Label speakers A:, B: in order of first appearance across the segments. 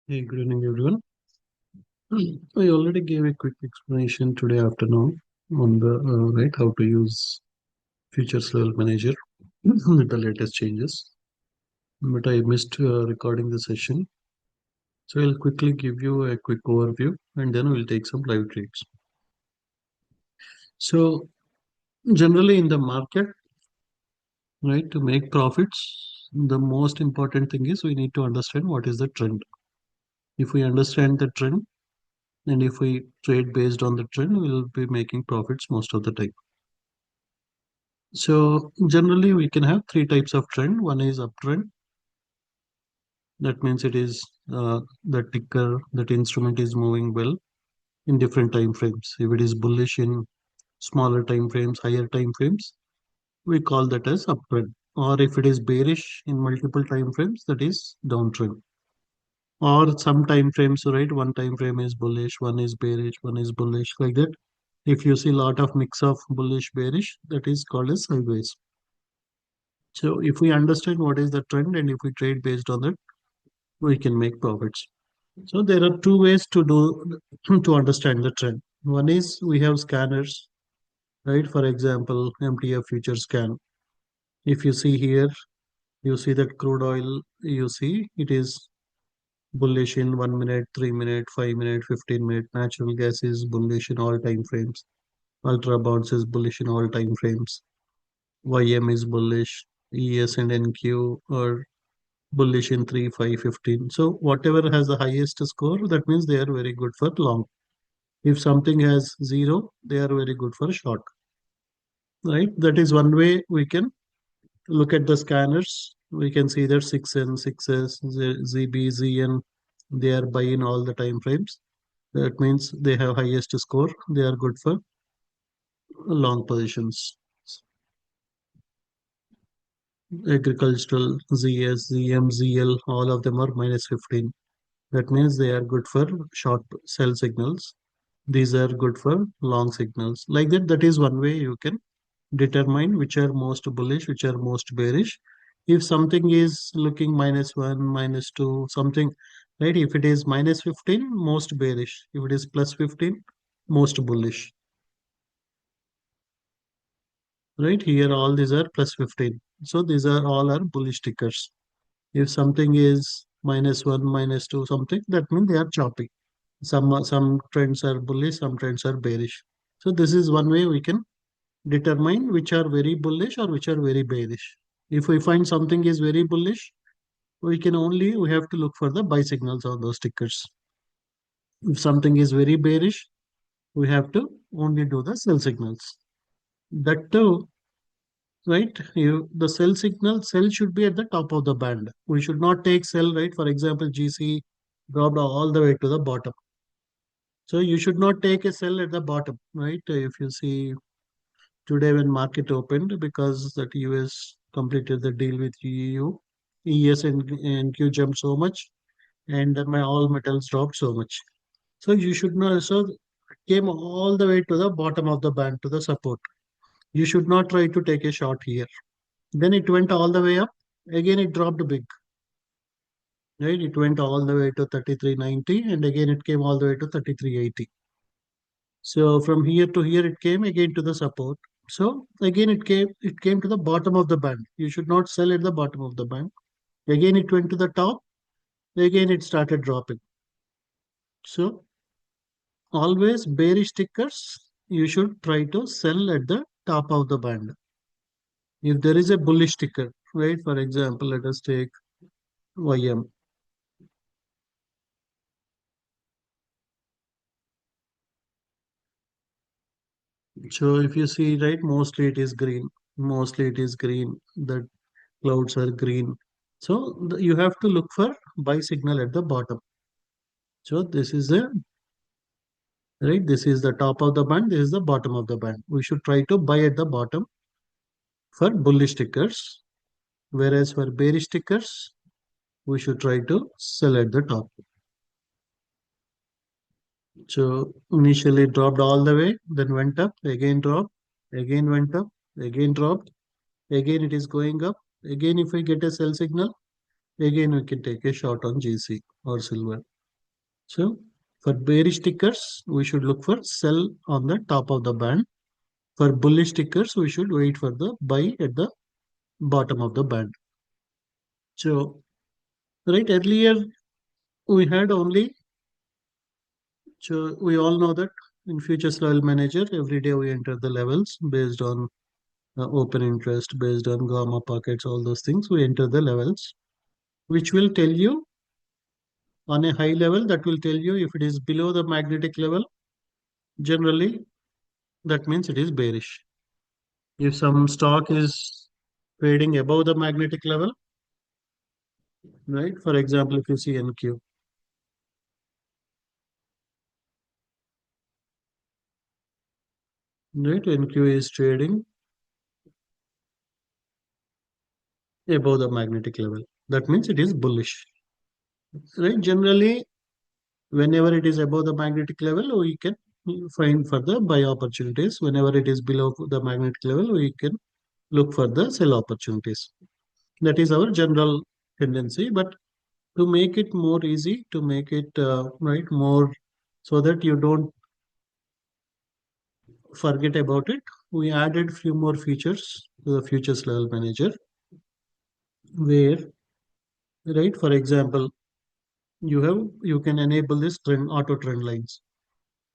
A: Hey, good evening, everyone. I already gave a quick explanation today afternoon on the right how to use Futures Level Manager with the latest changes, but I missed recording the session. So I'll quickly give you a quick overview and then we'll take some live trades. So generally in the market, right, to make profits, the most important thing is we need to understand what is the trend. If we understand the trend and if we trade based on the trend, we'll be making profits most of the time. So generally we can have three types of trend. One is uptrend. That means it is the ticker, that instrument is moving well in different time frames. If it is bullish in smaller time frames, higher time frames, we call that as uptrend. Or if it is bearish in multiple time frames, that is downtrend. Or some time frames, right? One time frame is bullish, one is bearish, one is bullish, like that. If you see a lot of mix of bullish, bearish, that is called as sideways. So if we understand what is the trend and if we trade based on that, we can make profits. So there are two ways to do to understand the trend. One is we have scanners, right? For example, MTF future scan. If you see here, you see that crude oil, you see it is bullish in 1 minute, 3 minute, 5 minute, 15 minute. Natural gas is bullish in all time frames. Ultra bonds is bullish in all time frames. YM is bullish. ES and NQ are bullish in 3, 5, 15. So whatever has the highest score, that means they are very good for long. If something has zero, they are very good for short, right? That is one way we can look at the scanners. We can see that 6N, 6S, ZB, ZN, they are buy in all the time frames. That means they have highest score. They are good for long positions. Agricultural, ZS, ZM, ZL, all of them are minus 15. That means they are good for short sell signals. These are good for long signals. Like that, that is one way you can determine which are most bullish, which are most bearish. If something is looking -1, -2, something, right? If it is minus 15, most bearish. If it is plus 15, most bullish. Right here, all these are plus 15. So these are all are bullish tickers. If something is -1, -2, something, that means they are choppy. Some trends are bullish, some trends are bearish. So this is one way we can determine which are very bullish or which are very bearish. If we find something is very bullish, we have to look for the buy signals on those tickers. If something is very bearish, we have to only do the sell signals. That too, right? The sell should be at the top of the band. We should not take sell, right? For example, GC dropped all the way to the bottom. So you should not take a sell at the bottom, right? If you see today when market opened, because that US completed the deal with EU, ES and Q jumped so much, and my all metals dropped so much. So you should not. So it came all the way to the bottom of the band to the support. You should not try to take a shot here. Then it went all the way up. Again, it dropped big. Right? It went all the way to 33.90, and again it came all the way to 33.80. So from here to here, it came again to the support. So again, it came to the bottom of the band. You should not sell at the bottom of the band. Again, it went to the top. Again, it started dropping. So always bearish tickers, you should try to sell at the top of the band. If there is a bullish ticker, right? For example, let us take YM. So if you see, right, mostly it is green. Mostly it is green. The clouds are green. So you have to look for buy signal at the bottom. So this is the right. This is the top of the band. This is the bottom of the band. We should try to buy at the bottom for bullish tickers, whereas for bearish tickers, we should try to sell at the top. So initially it dropped all the way, then went up, again dropped, again went up, again dropped, again it is going up. Again, if we get a sell signal, again we can take a shot on GC or silver. So for bearish tickers, we should look for sell on the top of the band. For bullish tickers, we should wait for the buy at the bottom of the band. So right earlier we had only, so we all know that in futures level manager every day we enter the levels based on open interest, based on gamma pockets, all those things. We enter the levels, which will tell you on a high level, that will tell you if it is below the magnetic level, generally that means it is bearish. If some stock is trading above the magnetic level, right? For example, if you see NQ, right? NQ is trading above the magnetic level. That means it is bullish, right? Generally, whenever it is above the magnetic level, we can find for the buy opportunities. Whenever it is below the magnetic level, we can look for the sell opportunities. That is our general tendency. But to make it more easy, to make it right more, so that you don't forget about it, we added few more features to the futures level manager, where, right, for example, you can enable this trend auto trend lines.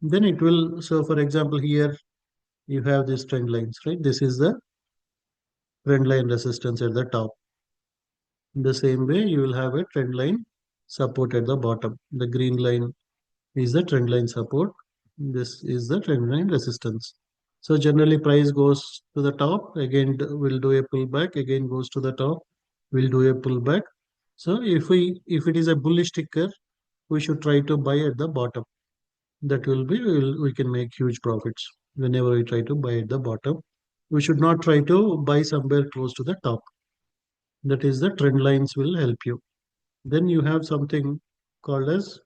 A: Then it will, so for example, here you have these trend lines, right? This is the trend line resistance at the top. In the same way, you will have a trend line support at the bottom. The green line is the trend line support. This is the trend line resistance. So generally price goes to the top, again will do a pullback, again goes to the top, will do a pullback. So if it is a bullish ticker, we should try to buy at the bottom. That will be, we can make huge profits whenever we try to buy at the bottom. We should not try to buy somewhere close to the top. That is, the trend lines will help you. Then you have something called as,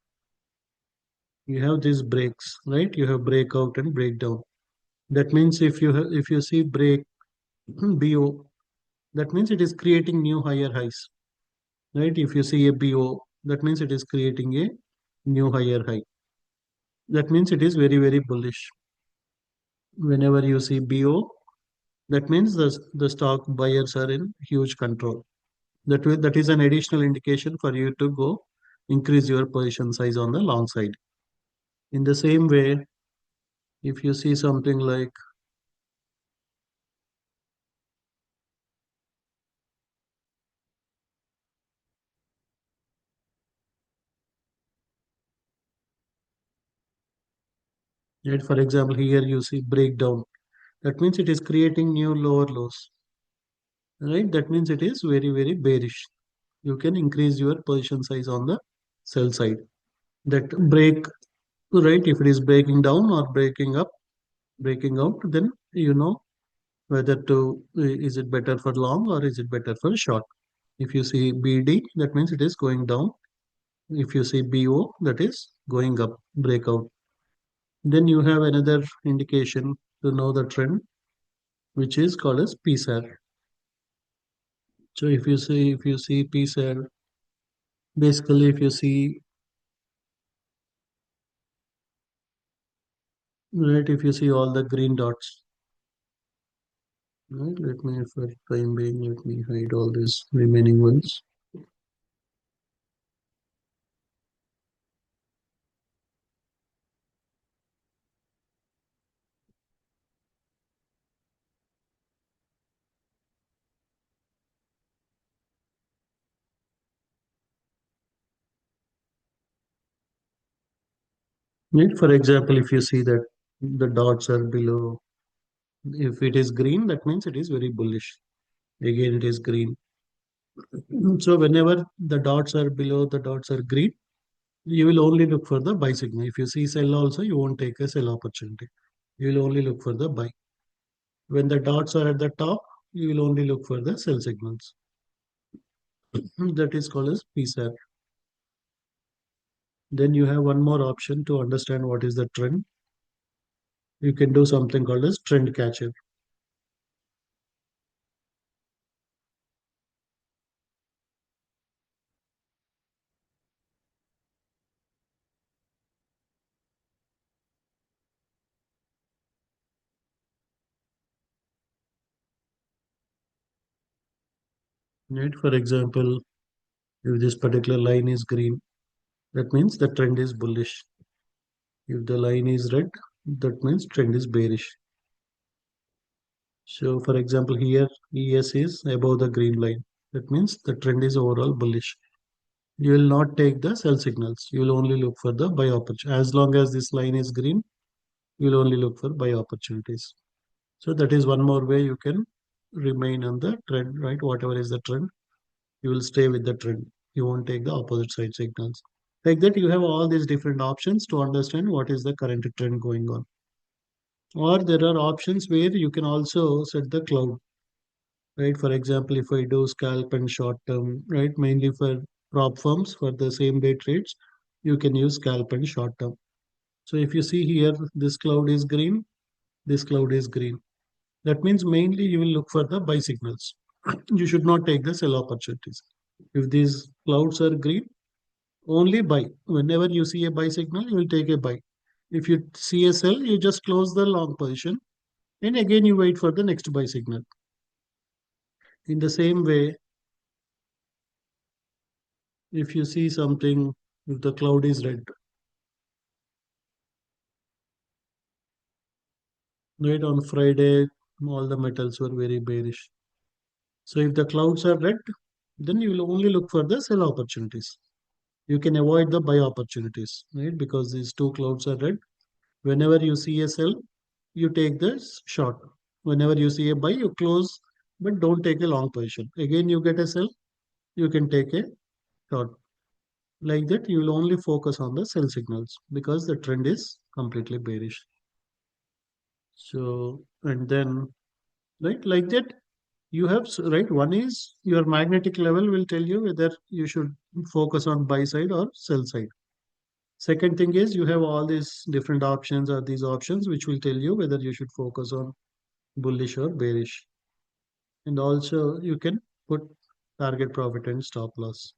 A: you have these breaks, right? You have breakout and breakdown. That means if you see break BO, that means it is creating new higher highs, right? If you see a BO, that means it is creating a new higher high. That means it is very, very bullish. Whenever you see BO, that means the stock buyers are in huge control. That is an additional indication for you to go increase your position size on the long side. In the same way, if you see something like, right, for example, here you see breakdown, that means it is creating new lower lows, right? That means it is very, very bearish. You can increase your position size on the sell side. That break, right? If it is breaking down or breaking up, breaking out, then you know whether to, is it better for long or is it better for short. If you see BD, that means it is going down. If you see BO, that is going up, breakout. Then you have another indication to know the trend, which is called as PSAR. So if you see PSAR, basically if you see, right, if you see all the green dots, right, let me, for time being, let me hide all these remaining ones. Right, for example, if you see that the dots are below, if it is green, that means it is very bullish. Again, it is green. So whenever the dots are below, the dots are green, you will only look for the buy signal. If you see sell also, you won't take a sell opportunity. You will only look for the buy. When the dots are at the top, you will only look for the sell signals. That is called as PSAR. Then you have one more option to understand what is the trend. You can do something called as trend catcher. Right? For example, if this particular line is green, that means the trend is bullish. If the line is red, that means trend is bearish. So for example, here ES is above the green line. That means the trend is overall bullish. You will not take the sell signals. You will only look for the buy opportunity. As long as this line is green, you will only look for buy opportunities. So that is one more way you can remain on the trend, right? Whatever is the trend, you will stay with the trend. You won't take the opposite side signals. Like that, you have all these different options to understand what is the current trend going on. Or there are options where you can also set the cloud, right? For example, if I do scalp and short term, right, mainly for prop firms for the same day trades, you can use scalp and short term. So if you see here, this cloud is green, this cloud is green. That means mainly you will look for the buy signals. You should not take the sell opportunities. If these clouds are green, only buy. Whenever you see a buy signal, you will take a buy. If you see a sell, you just close the long position and again you wait for the next buy signal. In the same way, if you see something, if the cloud is red, right, on Friday, all the metals were very bearish. So if the clouds are red, then you will only look for the sell opportunities. You can avoid the buy opportunities, right? Because these two clouds are red. Whenever you see a sell, you take the short. Whenever you see a buy, you close, but don't take a long position. Again, you get a sell, you can take a short. Like that, you will only focus on the sell signals because the trend is completely bearish. So, and then, right, like that, you have, right, one is your magnetic level will tell you whether you should focus on buy side or sell side. Second thing is you have all these different options or these options which will tell you whether you should focus on bullish or bearish. And also you can put target profit and stop loss.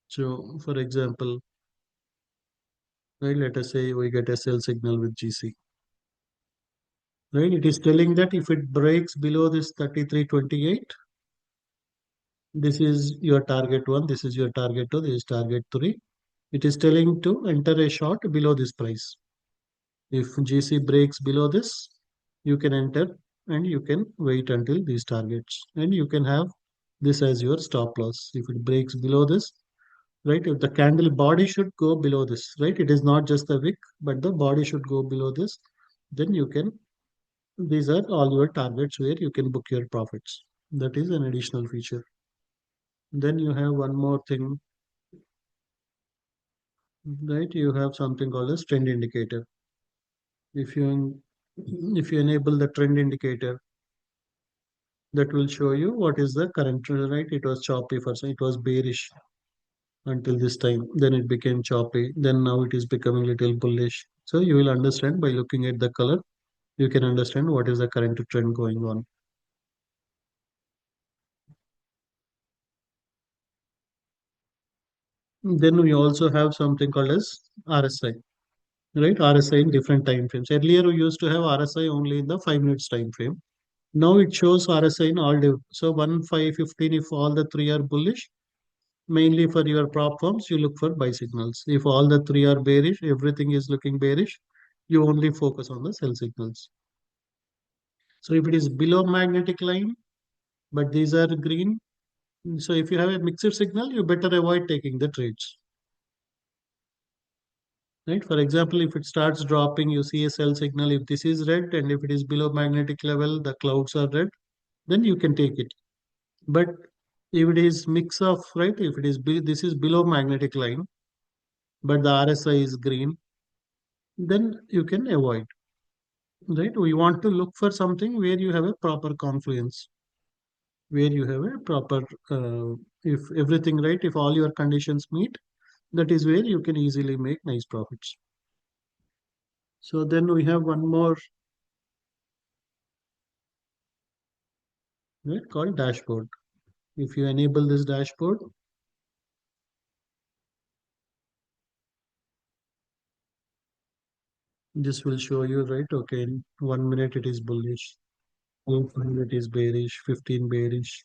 A: So for example, right, let us say we get a sell signal with GC. Right, it is telling that if it breaks below this 33.28, this is your target one, this is your target two, this is target three. It is telling to enter a short below this price. If GC breaks below this, you can enter and you can wait until these targets and you can have this as your stop loss. If it breaks below this, right, if the candle body should go below this, right, it is not just the wick, but the body should go below this, then you can, these are all your targets where you can book your profits. That is an additional feature. Then you have one more thing, right, you have something called as trend indicator. If you if you enable the trend indicator, that will show you what is the current trend, right? It was choppy first, it was bearish until this time, then it became choppy, then now it is becoming little bullish. So you will understand by looking at the color, you can understand what is the current trend going on. Then we also have something called as RSI, right? RSI in different time frames. Earlier we used to have RSI only in the 5 minutes time frame. Now it shows RSI in all day. So 1, 5, 15, if all the three are bullish, mainly for your prop firms, you look for buy signals. If all the three are bearish, everything is looking bearish, you only focus on the sell signals. So if it is below magnetic line, but these are green, so if you have a mixed signal, you better avoid taking the trades. Right? For example, if it starts dropping, you see a sell signal. If this is red and if it is below magnetic level, the clouds are red, then you can take it. But if it is mix of, right, if it is this is below magnetic line, but the RSI is green, then you can avoid. Right? We want to look for something where you have a proper confluence, where you have a proper, if everything right, if all your conditions meet, that is where you can easily make nice profits. So then we have one more, right, called dashboard. If you enable this dashboard, this will show you, right, okay, in 1 minute it is bullish, 5 minute is bearish, 15 bearish,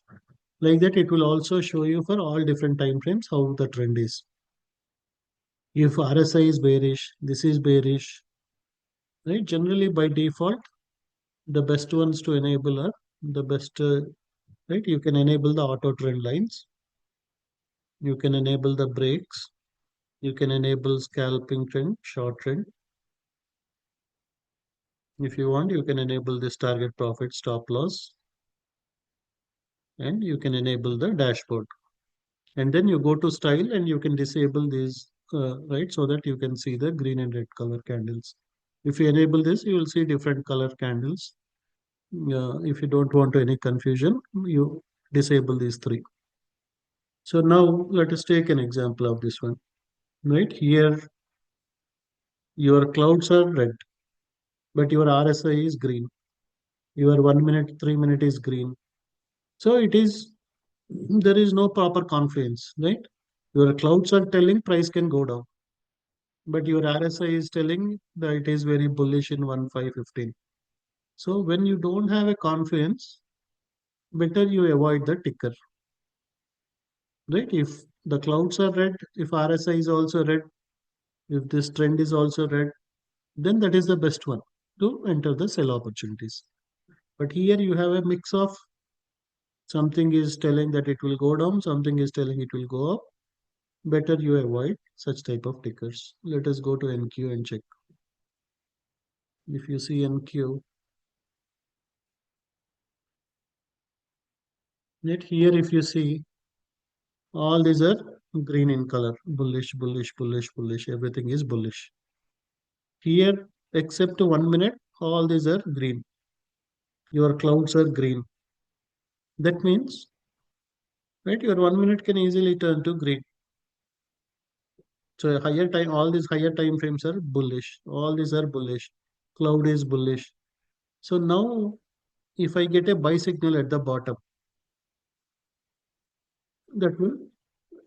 A: Like that, it will also show you for all different time frames how the trend is. If RSI is bearish, this is bearish, right? Generally, by default, the best ones to enable are the best, right? You can enable the auto trend lines. You can enable the breaks. You can enable scalping trend, short trend. If you want, you can enable this target profit stop loss, and you can enable the dashboard. And then you go to style and you can disable these, right? So that you can see the green and red color candles. If you enable this, you will see different color candles. If you don't want any confusion, you disable these three. So now let us take an example of this one. Right here, your clouds are red, but your RSI is green. Your 1 minute, 3 minute is green. So it is, there is no proper confluence, right? Your clouds are telling price can go down, but your RSI is telling that it is very bullish in 1515. So when you don't have a confluence, better you avoid the ticker, right? If the clouds are red, if RSI is also red, if this trend is also red, then that is the best one to enter the sell opportunities. But here you have a mix of something is telling that it will go down, something is telling it will go up. Better you avoid such type of tickers. Let us go to NQ and check. If you see NQ, yet here if you see all these are green in color, bullish, bullish, bullish, bullish. Everything is bullish. Here, except 1 minute, all these are green. Your clouds are green. That means, right, your 1 minute can easily turn to green. So higher time, all these higher time frames are bullish. All these are bullish. Cloud is bullish. So now, if I get a buy signal at the bottom, that will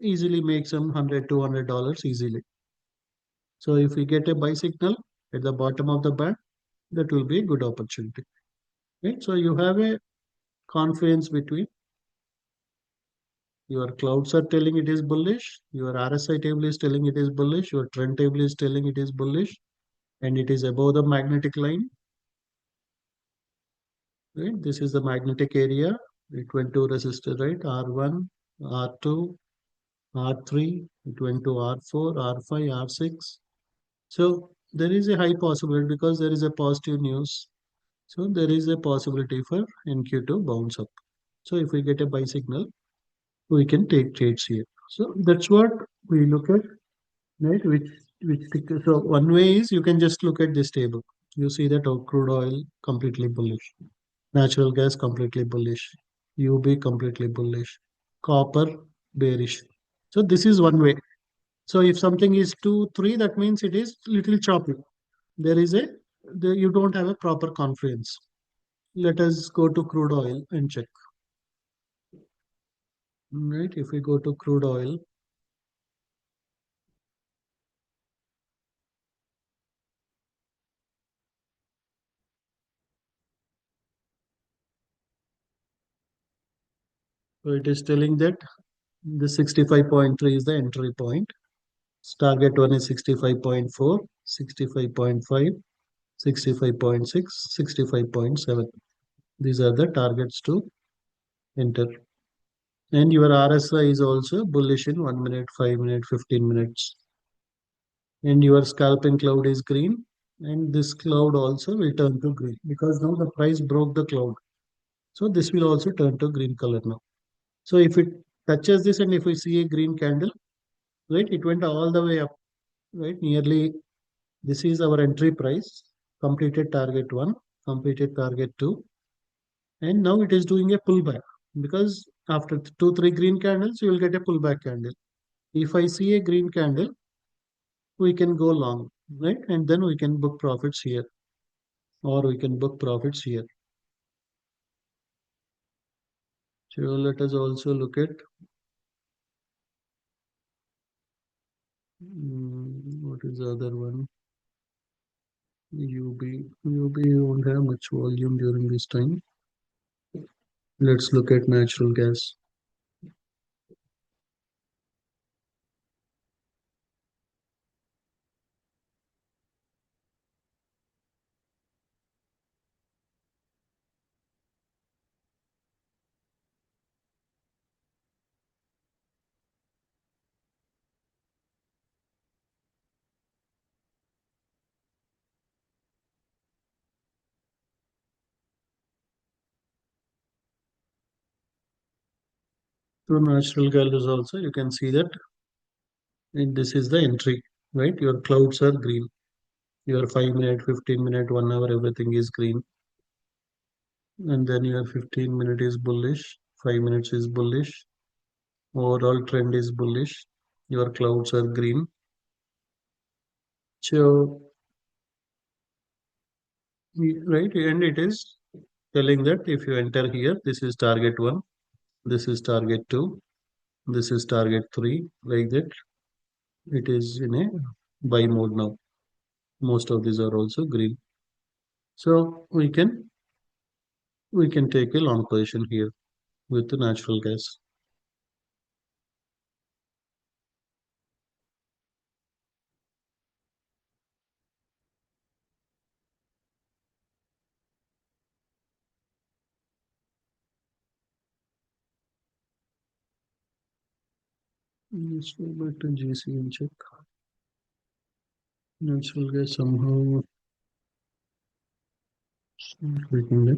A: easily make some $100, $200 easily. So if we get a buy signal at the bottom of the band, that will be a good opportunity. Right? So you have a confluence between your clouds are telling it is bullish, your RSI table is telling it is bullish, your trend table is telling it is bullish, and it is above the magnetic line. Right? This is the magnetic area. It went to resistor, right? R1, R2, R3, it went to R4, R5, R6. So there is a high possibility because there is a positive news. So there is a possibility for NQ to bounce up. So if we get a buy signal, we can take trades here. So that's what we look at, right? So one way is you can just look at this table. You see that crude oil completely bullish, natural gas completely bullish, UB completely bullish, copper bearish. So this is one way. So if something is 2, 3, that means it is little choppy. There is you don't have a proper confluence. Let us go to crude oil and check. Right, if we go to crude oil, so it is telling that the 65.3 is the entry point. Target one is 65.4, 65.5, 65.6, 65.7. These are the targets to enter. And your RSI is also bullish in 1 minute, 5 minute, 15 minutes. And your scalping cloud is green. And this cloud also will turn to green because now the price broke the cloud. So this will also turn to green color now. So if it touches this and if we see a green candle, right, it went all the way up, right? Nearly, this is our entry price, completed target one, completed target two, and now it is doing a pullback because after two, three green candles, you will get a pullback candle. If I see a green candle, we can go long, right? And then we can book profits here, or we can book profits here. So let us also look at what is the other one? UB won't have much volume during this time. Let's look at natural gas. So natural values also you can see that this is the entry, right? Your clouds are green. Your 5 minute, 15 minute, 1 hour, everything is green. And then your 15 minute is bullish, 5 minutes is bullish, overall trend is bullish. Your clouds are green. So right, and it is telling that if you enter here, this is target one, this is target two, this is target three, like that. It is in a buy mode now. Most of these are also green. So we can take a long position here with the natural gas. Let's go back to GC and check. Natural gas somehow clicking it.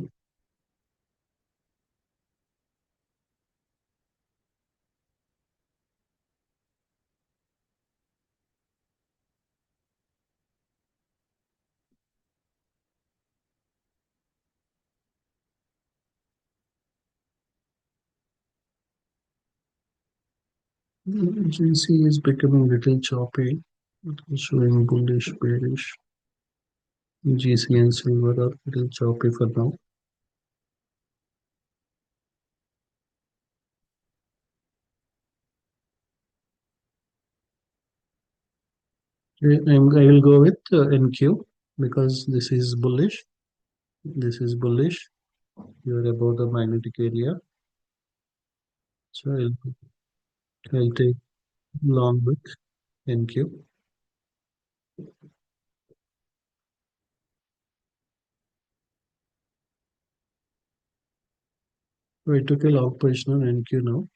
A: GC is becoming little choppy. It is showing bullish, bearish. GC and silver are little choppy for now. I will go with NQ because this is bullish. This is bullish. You are above the magnetic area. So I'll take long with NQ. So I took a long position on NQ now.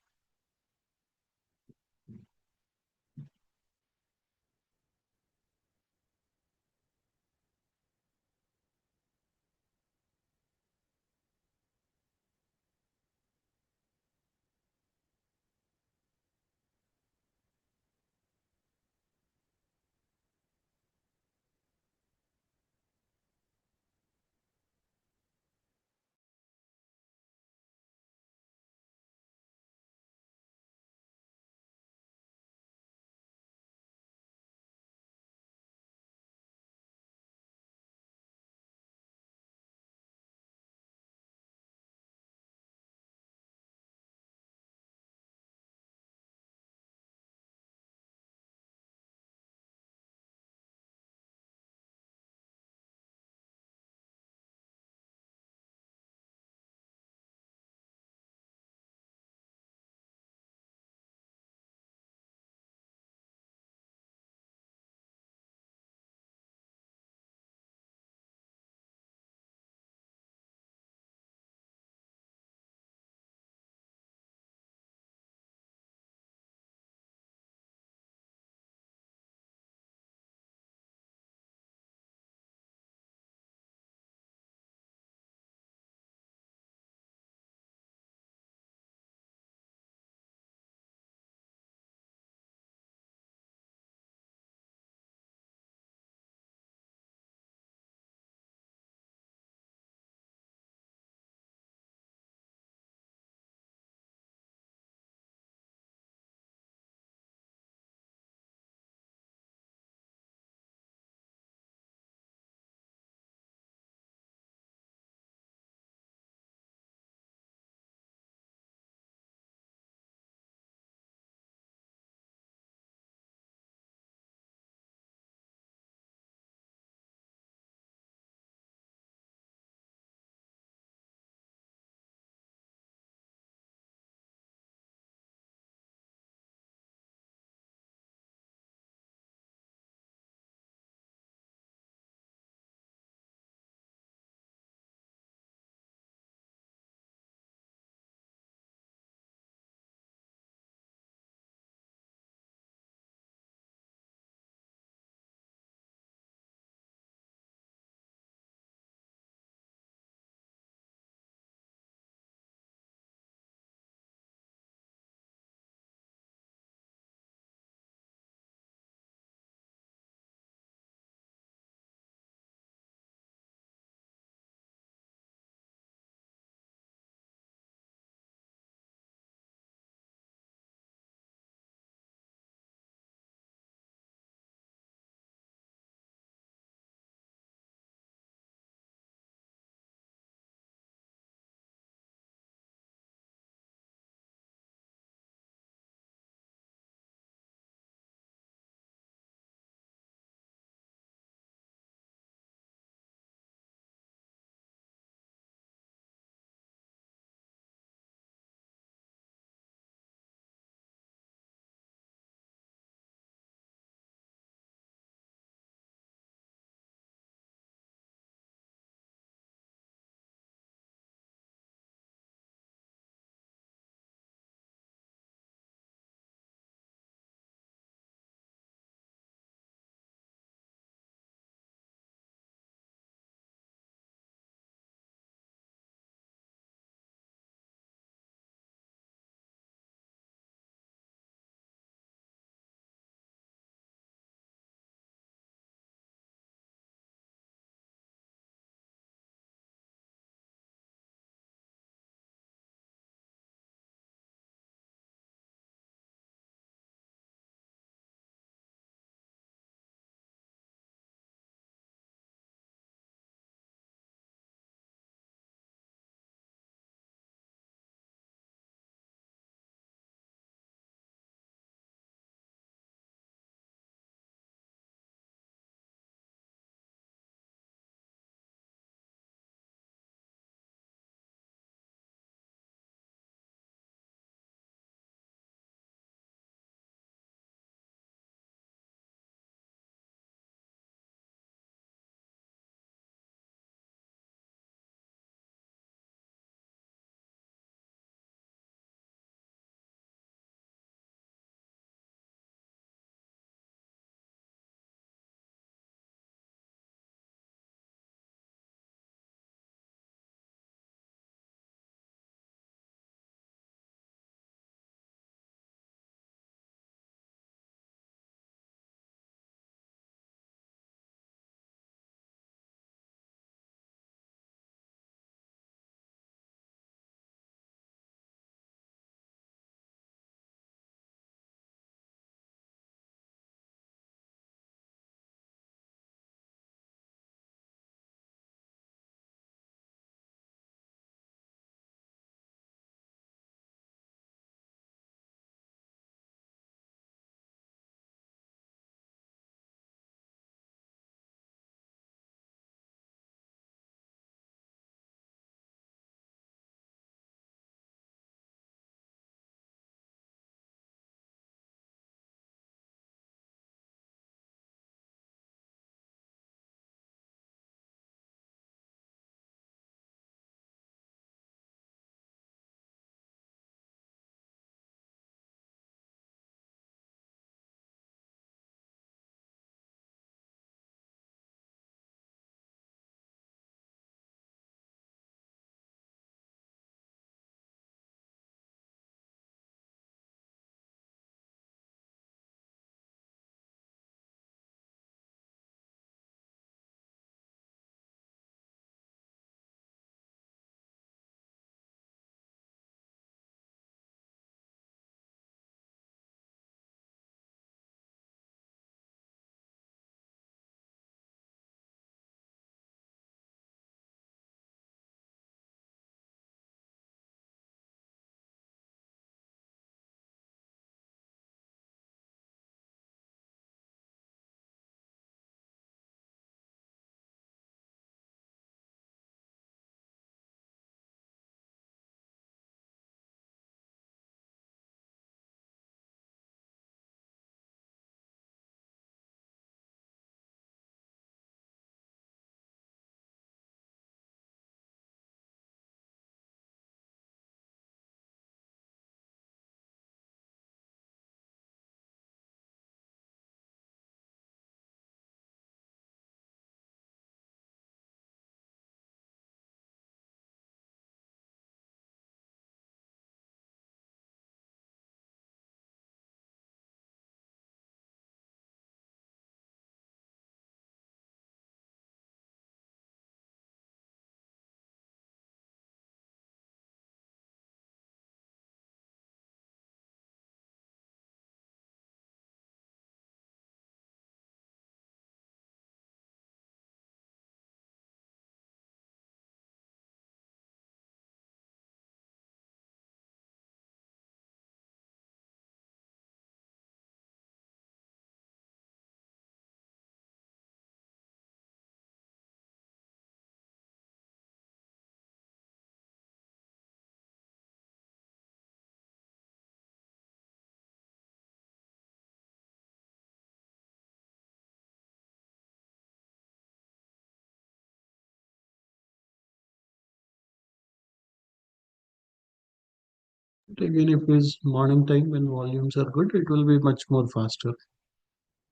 A: Again, if it's morning time when volumes are good, it will be much more faster.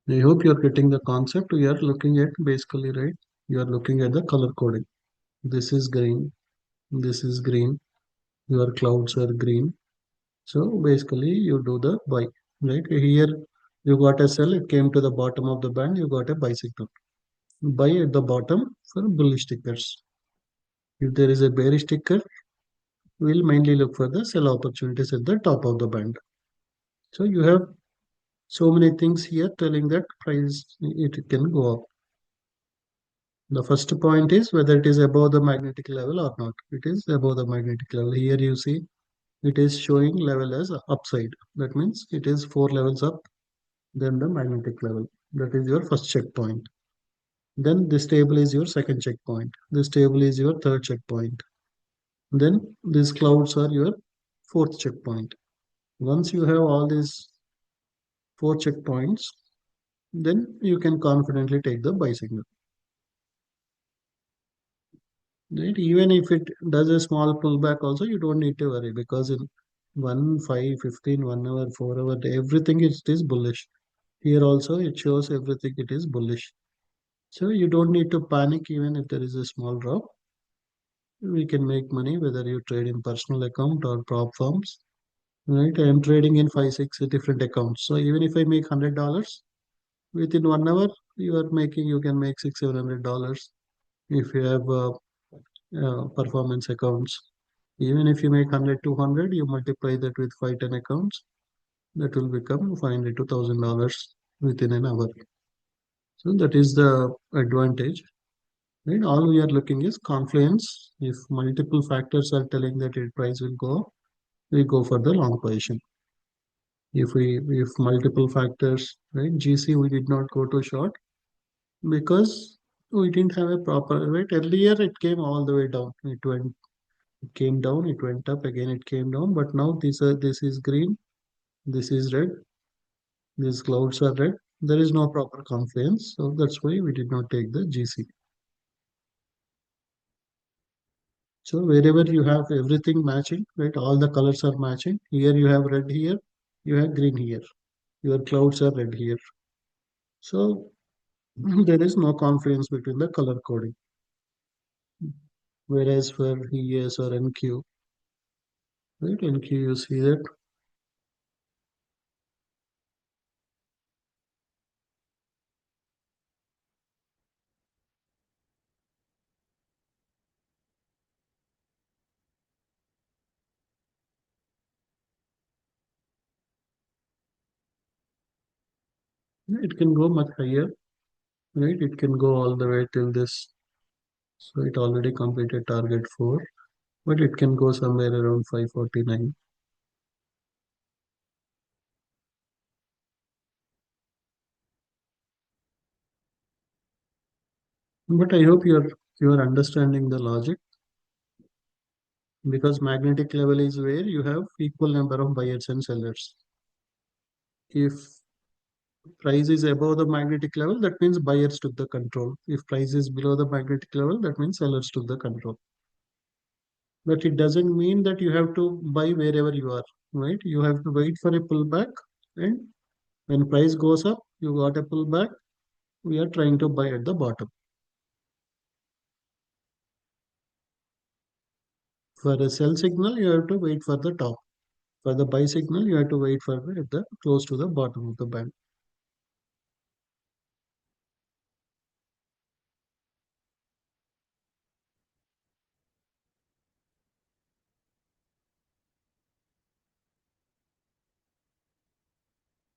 A: I hope you're getting the concept. We are looking at basically, right? You are looking at the color coding. This is green. This is green. Your clouds are green. So basically, you do the buy, right? Here, you got a sell. It came to the bottom of the band. You got a buy signal. Buy at the bottom for bullish tickers. If there is a bearish ticker, we'll mainly look for the sell opportunities at the top of the band. So you have so many things here telling that price it can go up. The first point is whether it is above the magnetic level or not. It is above the magnetic level. Here you see it is showing level as upside. That means it is four levels up than the magnetic level. That is your first checkpoint. Then this table is your second checkpoint. This table is your third checkpoint. Then these clouds are your fourth checkpoint. Once you have all these four checkpoints, then you can confidently take the buy signal. Right? Even if it does a small pullback, also you don't need to worry because in 1, 5, 15, 1 hour, 4 hour, everything is bullish. Here also it shows everything it is bullish. So you don't need to panic even if there is a small drop. We can make money whether you trade in personal account or prop firms. Right? I am trading in 5, 6 different accounts. So even if I make $100 within 1 hour, you can make $600, $700 if you have performance accounts. Even if you make 100, 200, you multiply that with 5, 10 accounts, that will become 500 to $1,000 within an hour. So that is the advantage. Right? All we are looking is confluence. If multiple factors are telling that it price will go up, we go for the long position. If multiple factors, right? GC we did not go to short because we didn't have a proper right. Earlier it came all the way down. It came down, it went up, again it came down, but now this is green, this is red, these clouds are red. There is no proper confluence, so that's why we did not take the GC. So wherever you have everything matching, right, all the colors are matching. Here you have red here, you have green here. Your clouds are red here. So there is no confluence between the color coding. Whereas for ES or NQ, right, NQ you see that it can go much higher, right? It can go all the way till this. So it already completed target 4, but it can go somewhere around 549. But I hope you're understanding the logic because magnetic level is where you have equal number of buyers and sellers. If price is above the magnetic level, that means buyers took the control. If price is below the magnetic level, that means sellers took the control. But it doesn't mean that you have to buy wherever you are, right? You have to wait for a pullback, and when price goes up, you got a pullback. We are trying to buy at the bottom. For a sell signal, you have to wait for the top. For the buy signal, you have to wait for the close to the bottom of the band.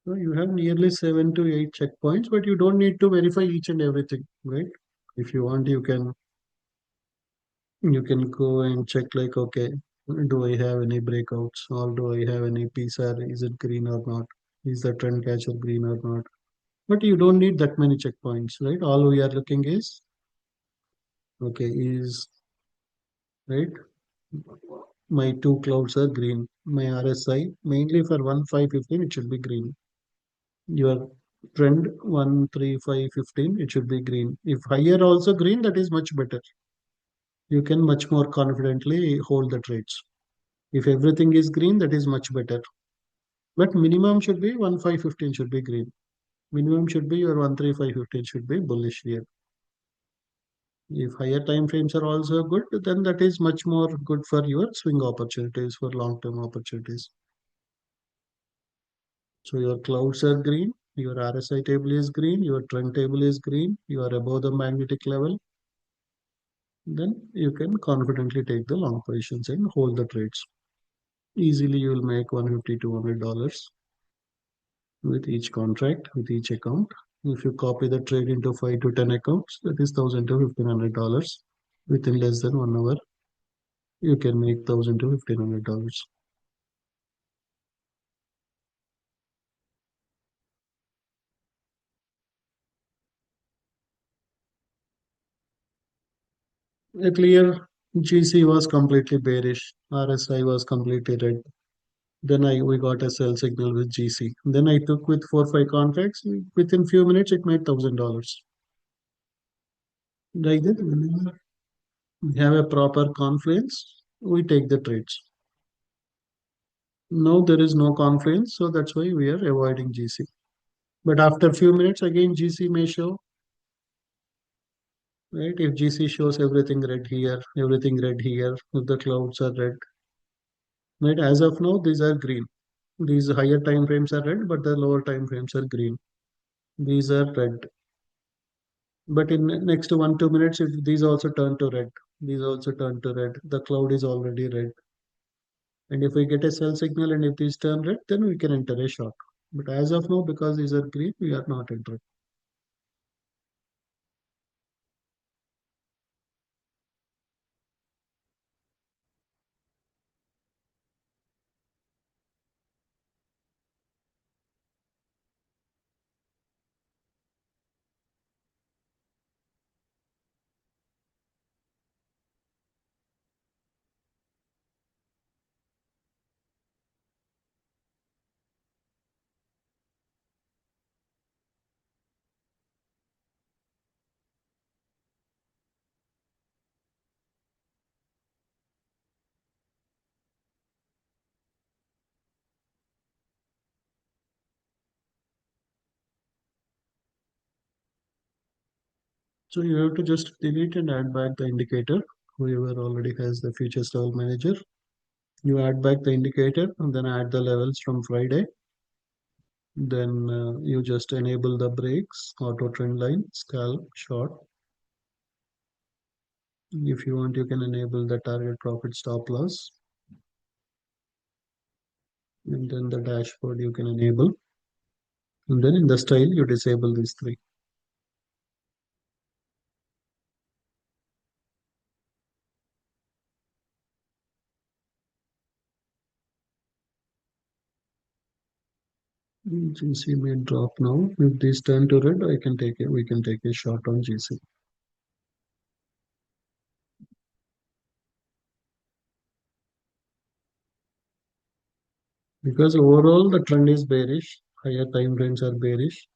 A: So you have nearly 7 to 8 checkpoints, but you don't need to verify each and everything, right? If you want, you can go and check like, okay, do I have any breakouts or do I have any PSAR? Is it green or not? Is the trend catcher green or not? But you don't need that many checkpoints, right? All we are looking is, okay, is right. My two clouds are green. My RSI mainly for 1, 5, 15 it should be green. Your trend 1, 3, 5, 15 it should be green. If higher also green, that is much better. You can much more confidently hold the trades. If everything is green, that is much better. But minimum should be 1515 should be green. Minimum should be your 13515 should be bullish here. If higher time frames are also good, then that is much more good for your swing opportunities, for long-term opportunities. So your clouds are green, your RSI table is green, your trend table is green, you are above the magnetic level, then you can confidently take the long positions and hold the trades. Easily you will make 150 $200 with each contract, with each account. If you copy the trade into 5 to 10 accounts, that is 1000 to $1500. Within less than 1 hour, you can make 1000 to $1500. A clear GC was completely bearish, RSI was completely red. Then we got a sell signal with GC. Then I took with 4 5 contracts. Within few minutes, it made $1000. Like that, whenever we have a proper confluence, we take the trades. Now there is no confluence, so that's why we are avoiding GC. But after few minutes, again GC may show, right? If GC shows everything red here, everything red here, if the clouds are red, right? As of now, these are green. These higher time frames are red, but the lower time frames are green. These are red. But in next 1 2 minutes, if these also turn to red, these also turn to red. The cloud is already red. And if we get a sell signal and if these turn red, then we can enter a short. But as of now, because these are green, we are not entering. So you have to just delete and add back the indicator. Whoever already has the futures level manager, you add back the indicator and then add the levels from Friday. Then you just enable the breaks, auto trend line, scalp, short. If you want, you can enable the target profit stop loss. And then the dashboard you can enable. And then in the style, you disable these three. GC may drop now. If these turn to red, I can take it. We can take a shot on GC. Because overall the trend is bearish, higher time frames are bearish,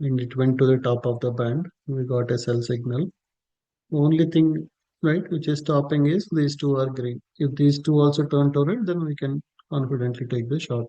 A: and it went to the top of the band. We got a sell signal. Only thing, right, which is stopping is these two are green. If these two also turn to red, then we can confidently take the shot.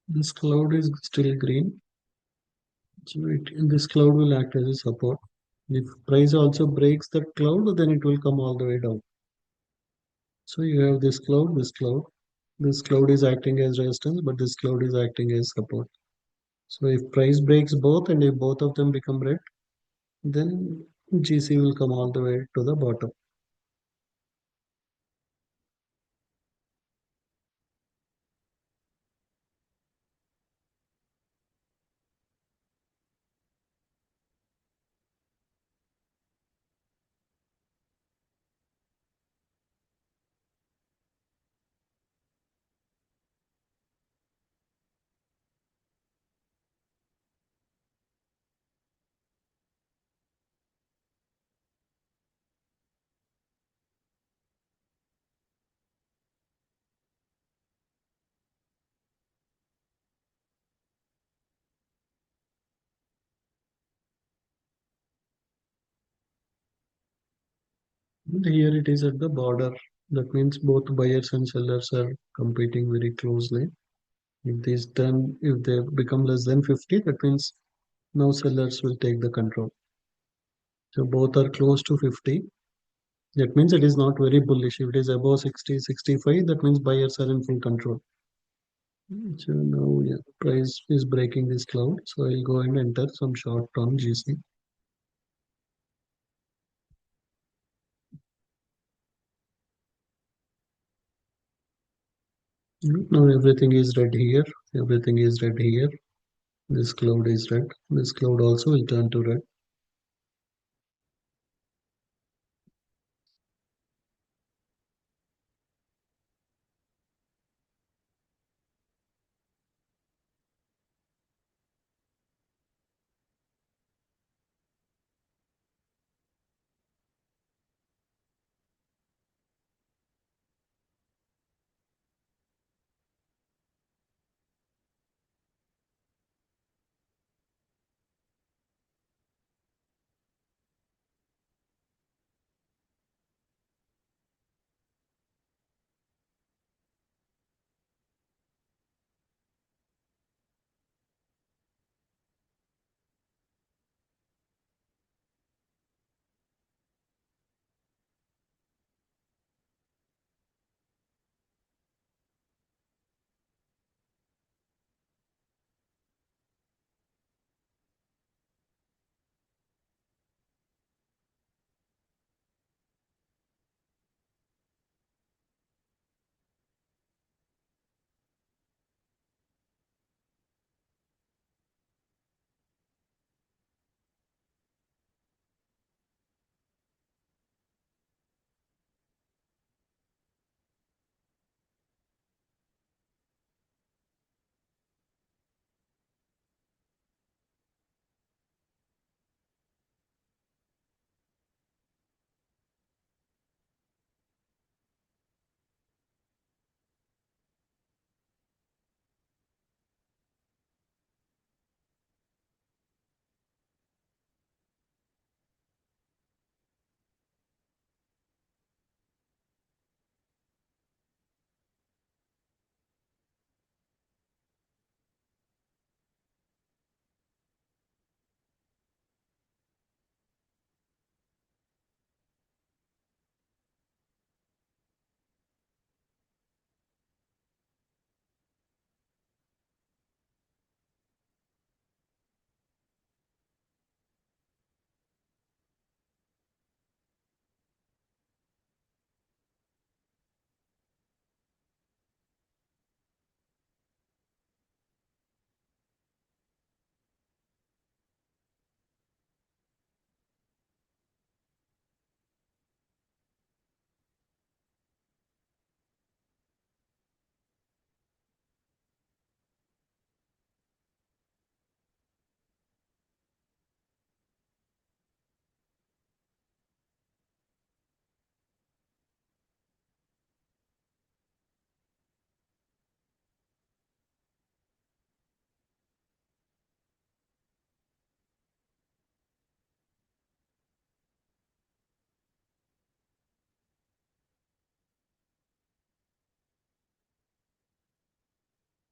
A: This cloud is still green, so this cloud will act as a support. If price also breaks that cloud, then it will come all the way down. So you have this cloud, this cloud. This cloud is acting as resistance, but this cloud is acting as support. So if price breaks both and if both of them become red, then GC will come all the way to the bottom. And here it is at the border. That means both buyers and sellers are competing very closely. If they become less than 50, that means now sellers will take the control. So both are close to 50. That means it is not very bullish. If it is above 60, 65, that means buyers are in full control. So now, yeah, price is breaking this cloud. So I'll go and enter some short term GC. Now everything is red here. Everything is red here. This cloud is red. This cloud also will turn to red.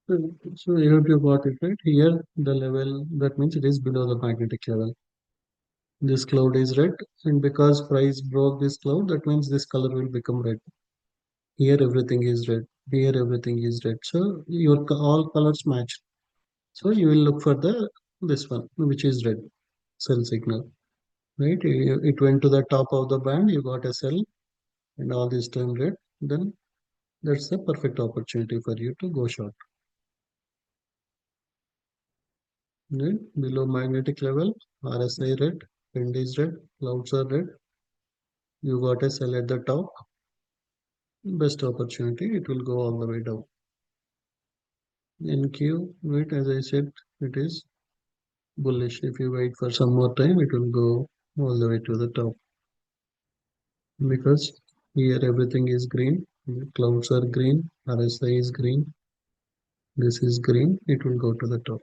A: So you have to got it right here. The level that means it is below the magnetic level. This cloud is red, and because price broke this cloud, that means this color will become red. Here everything is red. Here everything is red. So your all colors match. So you will look for the this one which is red sell signal. Right? It went to the top of the band. You got a sell, and all this turned red. Then that's the perfect opportunity for you to go short. Right? Below magnetic level, RSI red, trend is red, clouds are red. You got a sell at the top. Best opportunity. It will go all the way down. NQ, right? As I said, it is bullish. If you wait for some more time, it will go all the way to the top because here everything is green. Clouds are green. RSI is green. This is green. It will go to the top.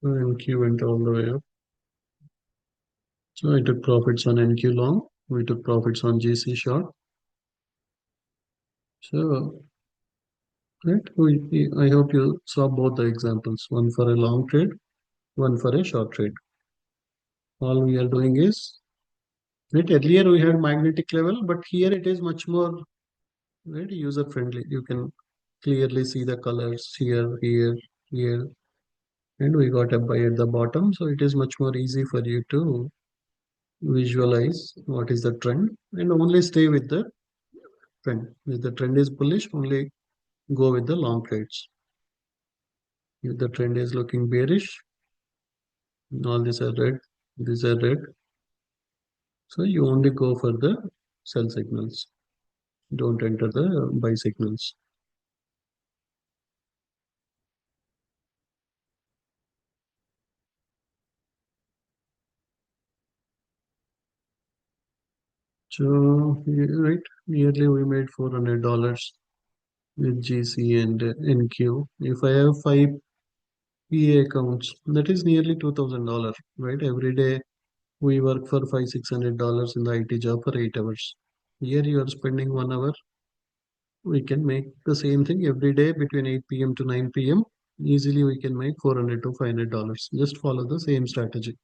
A: NQ went all the way up. So I took profits on NQ long. We took profits on GC short. So right, I hope you saw both the examples. One for a long trade, one for a short trade. All we are doing is right. Earlier we had magnetic level, but here it is much more right user friendly. You can clearly see the colors here, here, here, and we got a buy at the bottom. So it is much more easy for you to visualize what is the trend and only stay with the trend. If the trend is bullish, only go with the long trades. If the trend is looking bearish, all these are red. So you only go for the sell signals. Don't enter the buy signals. So right, nearly we made $400 with GC and NQ. If I have five PA accounts, that is nearly $2,000, right? Every day we work for $500-600 in the IT job for 8 hours. Here you are spending 1 hour. We can make the same thing every day between 8 p.m. to 9 p.m. Easily we can make $400 to $500. Just follow the same strategy.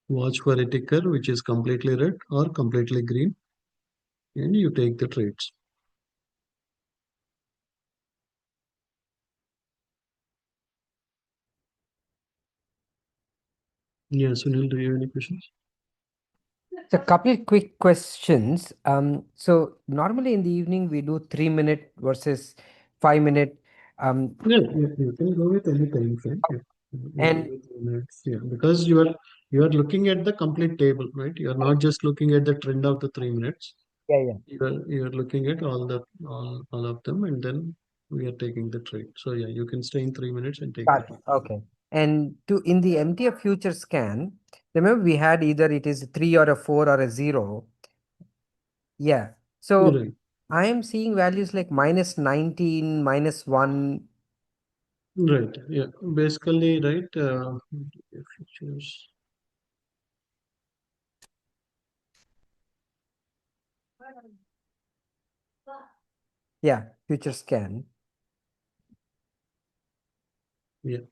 A: Watch for a ticker which is completely red or completely green, and you take the trades. Yeah, Sunil, do you have any questions?
B: So, a couple of quick questions. So normally in the evening we do 3 minute versus 5 minute.
A: Yeah, you can go with any time frame. Yeah. You can
B: And
A: go with 2 minutes. Yeah, because you are looking at the complete table, right? You are not just looking at the trend of the 3 minutes.
B: yeah, yeah,
A: You are looking at all of them, and then we are taking the trade. So yeah, you can stay in 3 minutes and take the
B: got it.
A: trade.
B: Okay. And to in the MTF future scan, remember we had either it is a 3 or a 4 or a 0. Yeah. So
A: Right,
B: I am seeing values like -19, -1.
A: right. Yeah, basically, right. Futures.
B: Yeah, future scan.
A: Yeah.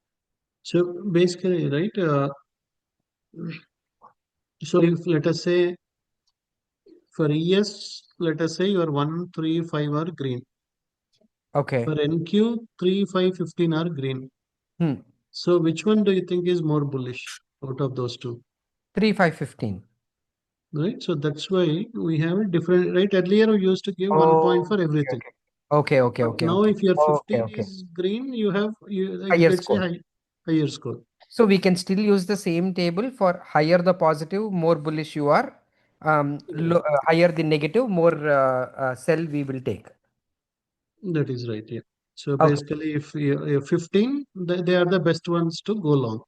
A: So basically, right. So if let us say for ES, let us say your 1, 3, 5 are green.
B: Okay.
A: For NQ, 3, 5, 15 are green.
B: Hmm.
A: So which one do you think is more bullish out of those two?
B: 3, 5, 15.
A: Right? So that's why we have a different, right? Earlier we used to give 1 point
B: Oh,
A: for
B: okay,
A: everything.
B: okay. Okay, okay,
A: But
B: okay,
A: now
B: okay.
A: if your
B: Okay,
A: 15
B: okay.
A: is green, you
B: Higher
A: get a
B: score.
A: higher score.
B: So we can still use the same table for higher the positive, more bullish you are.
A: Right.
B: Higher the negative, more sell we will take.
A: That is right. Yeah. So
B: Okay,
A: basically, if you're 15, they are the best ones to go long.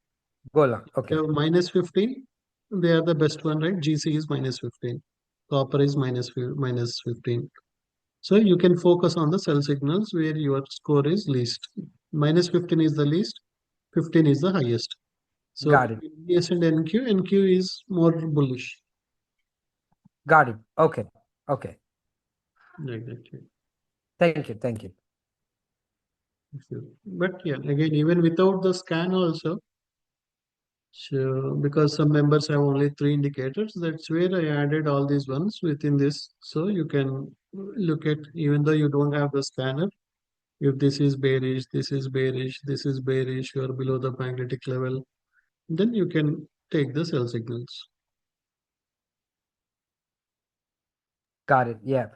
B: go along.
A: If you
B: Okay,
A: have minus 15, they are the best one, right? GC is minus 15. Copper is minus 15. So you can focus on the sell signals where your score is least. Minus 15 is the least, 15 is the highest. So
B: got it.
A: between ES and NQ is more bullish.
B: Got it. Okay, okay.
A: Like that. Yeah.
B: Thank you, thank you.
A: But yeah, again, even without the scan also, so because some members have only three indicators, that's where I added all these ones within this. So you can look at, even though you don't have the scanner, if this is bearish, this is bearish, this is bearish, you are below the magnetic level, then you can take the sell signals.
B: Got it. Yeah.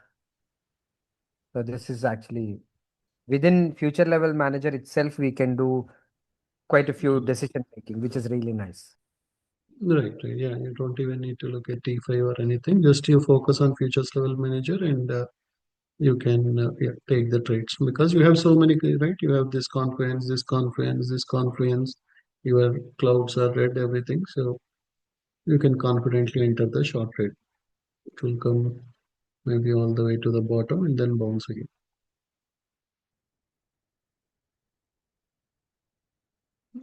B: So this is actually within future level manager itself, we can do quite a few decision making, which is really nice.
A: Right, right. Yeah, you don't even need to look at T5 or anything. Just you focus on futures level manager and you can yeah, take the trades because you have so many, right? You have this confluence, this confluence, this confluence. Your clouds are red, everything. So you can confidently enter the short trade. It will come maybe all the way to the bottom and then bounce again.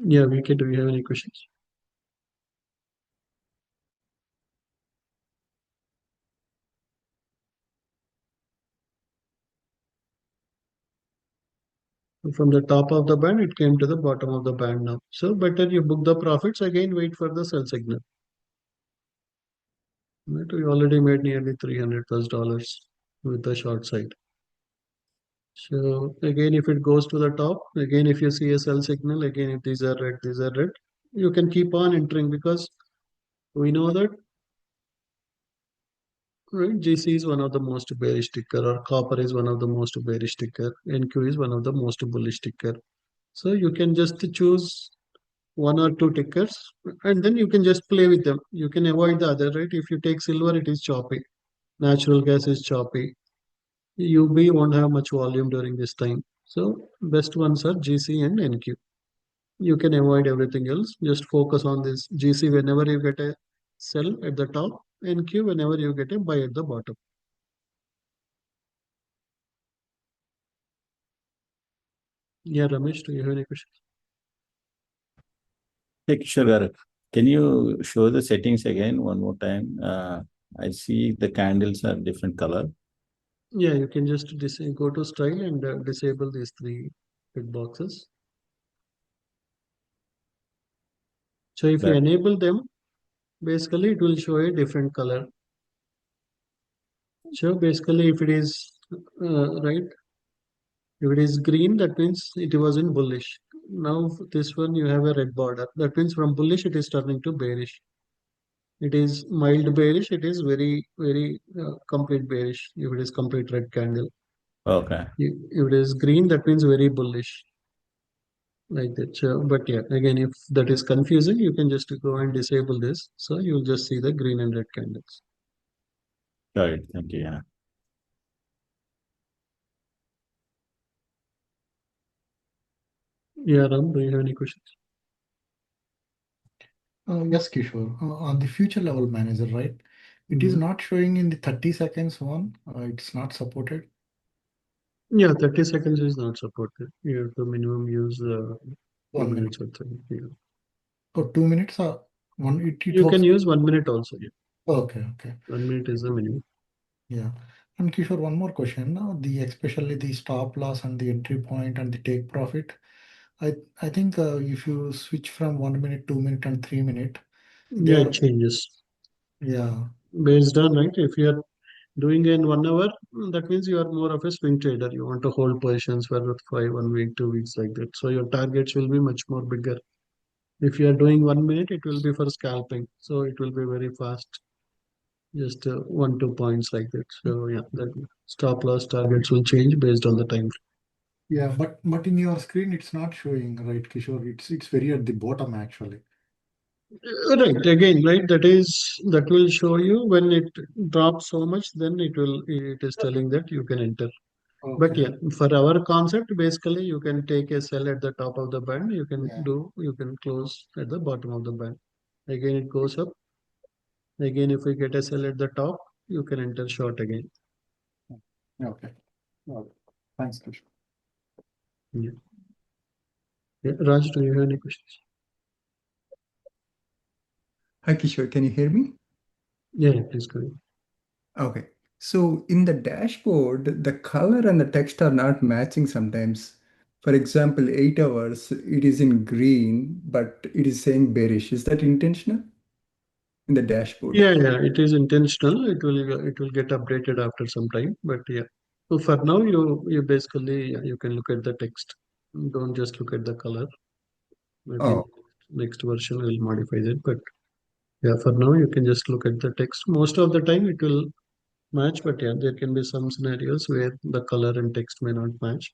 A: Yeah, we can. Do you have any questions? From the top of the band, it came to the bottom of the band now. So better you book the profits again, wait for the sell signal. Right? We already made nearly 300 plus dollars with the short side. So again, if it goes to the top, again, if you see a sell signal, again, if these are red, you can keep on entering because we know that right, GC is one of the most bearish ticker or copper is one of the most bearish ticker. NQ is one of the most bullish ticker. So you can just choose one or two tickers and then you can just play with them. You can avoid the other, right? If you take silver, it is choppy. Natural gas is choppy. UB won't have much volume during this time. So best ones are GC and NQ. You can avoid everything else. Just focus on this GC whenever you get a sell at the top, NQ whenever you get a buy at the bottom. Yeah, Ramesh, do you have any questions?
C: Hey, Kishore garu, can you show the settings again one more time? I see the candles are different color,
A: Yeah, you can just go to style and disable these three big boxes. So if you
C: but
A: enable them, basically it will show a different color. So basically if it is right, if it is green, that means it was in bullish. Now this one you have a red border. That means from bullish it is turning to bearish. It is mild bearish. It is very, very complete bearish. If it is complete red candle.
C: okay,
A: If it is green, that means very bullish. Like that. So, but yeah, again, if that is confusing, you can just go and disable this. So you'll just see the green and red candles.
C: got it. Thank you. Yeah.
A: Yeah, Ram, do you have any questions?
D: Yes, Kishore. On the future level manager, right? It is
A: Mhm.
D: not showing in the 30 seconds one. It's not supported.
A: Yeah, 30 seconds is not supported. You have to minimum use 2 minutes
D: 1 minute
A: or 3. Yeah.
D: or 2 minutes. One. It
A: You can
D: works.
A: use 1 minute also. Yeah.
D: Okay, okay.
A: 1 minute is the minimum.
D: Yeah. And Kishore, one more question. The especially the stop loss and the entry point and the take profit. I think if you switch from 1 minute, 2 minute, and 3 minute, they
A: Yeah, it
D: are
A: changes
D: yeah.
A: based on right. If you are Doing in 1 hour, that means you are more of a swing trader. You want to hold positions for 1 week, 2 weeks like that. So your targets will be much more bigger. If you are doing 1 minute, it will be for scalping. So it will be very fast, just 1, 2 points like that. So yeah, the stop loss targets will change based on the time.
D: Yeah, but in your screen it's not showing, right, Kishore? It's very at the bottom actually.
A: Right, again, right, that will show you when it drops so much, then it is telling that you can enter. But
D: Okay.
A: yeah, for our concept, basically you can take a sell at the top of the band, you
D: Yeah.
A: can close at the bottom of the band. Again it goes up. Again, if we get a sell at the top, you can enter short again.
D: Okay. Okay. Thanks, Kishore.
A: Yeah. Yeah. Raj, do you have any questions?
E: Hi, Kishore, can you hear me?
A: Yeah, please go ahead.
E: Okay. So in the dashboard, the color and the text are not matching sometimes. For example, 8 hours, it is in green, but it is saying bearish. Is that intentional in the dashboard?
A: Yeah, it is intentional. It will get updated after some time. But yeah. So for now, you basically, yeah, you can look at the text. Don't just look at the color. Maybe
E: Oh,
A: next version will modify it. But yeah, for now you can just look at the text. Most of the time it will match, but yeah, there can be some scenarios where the color and text may not match.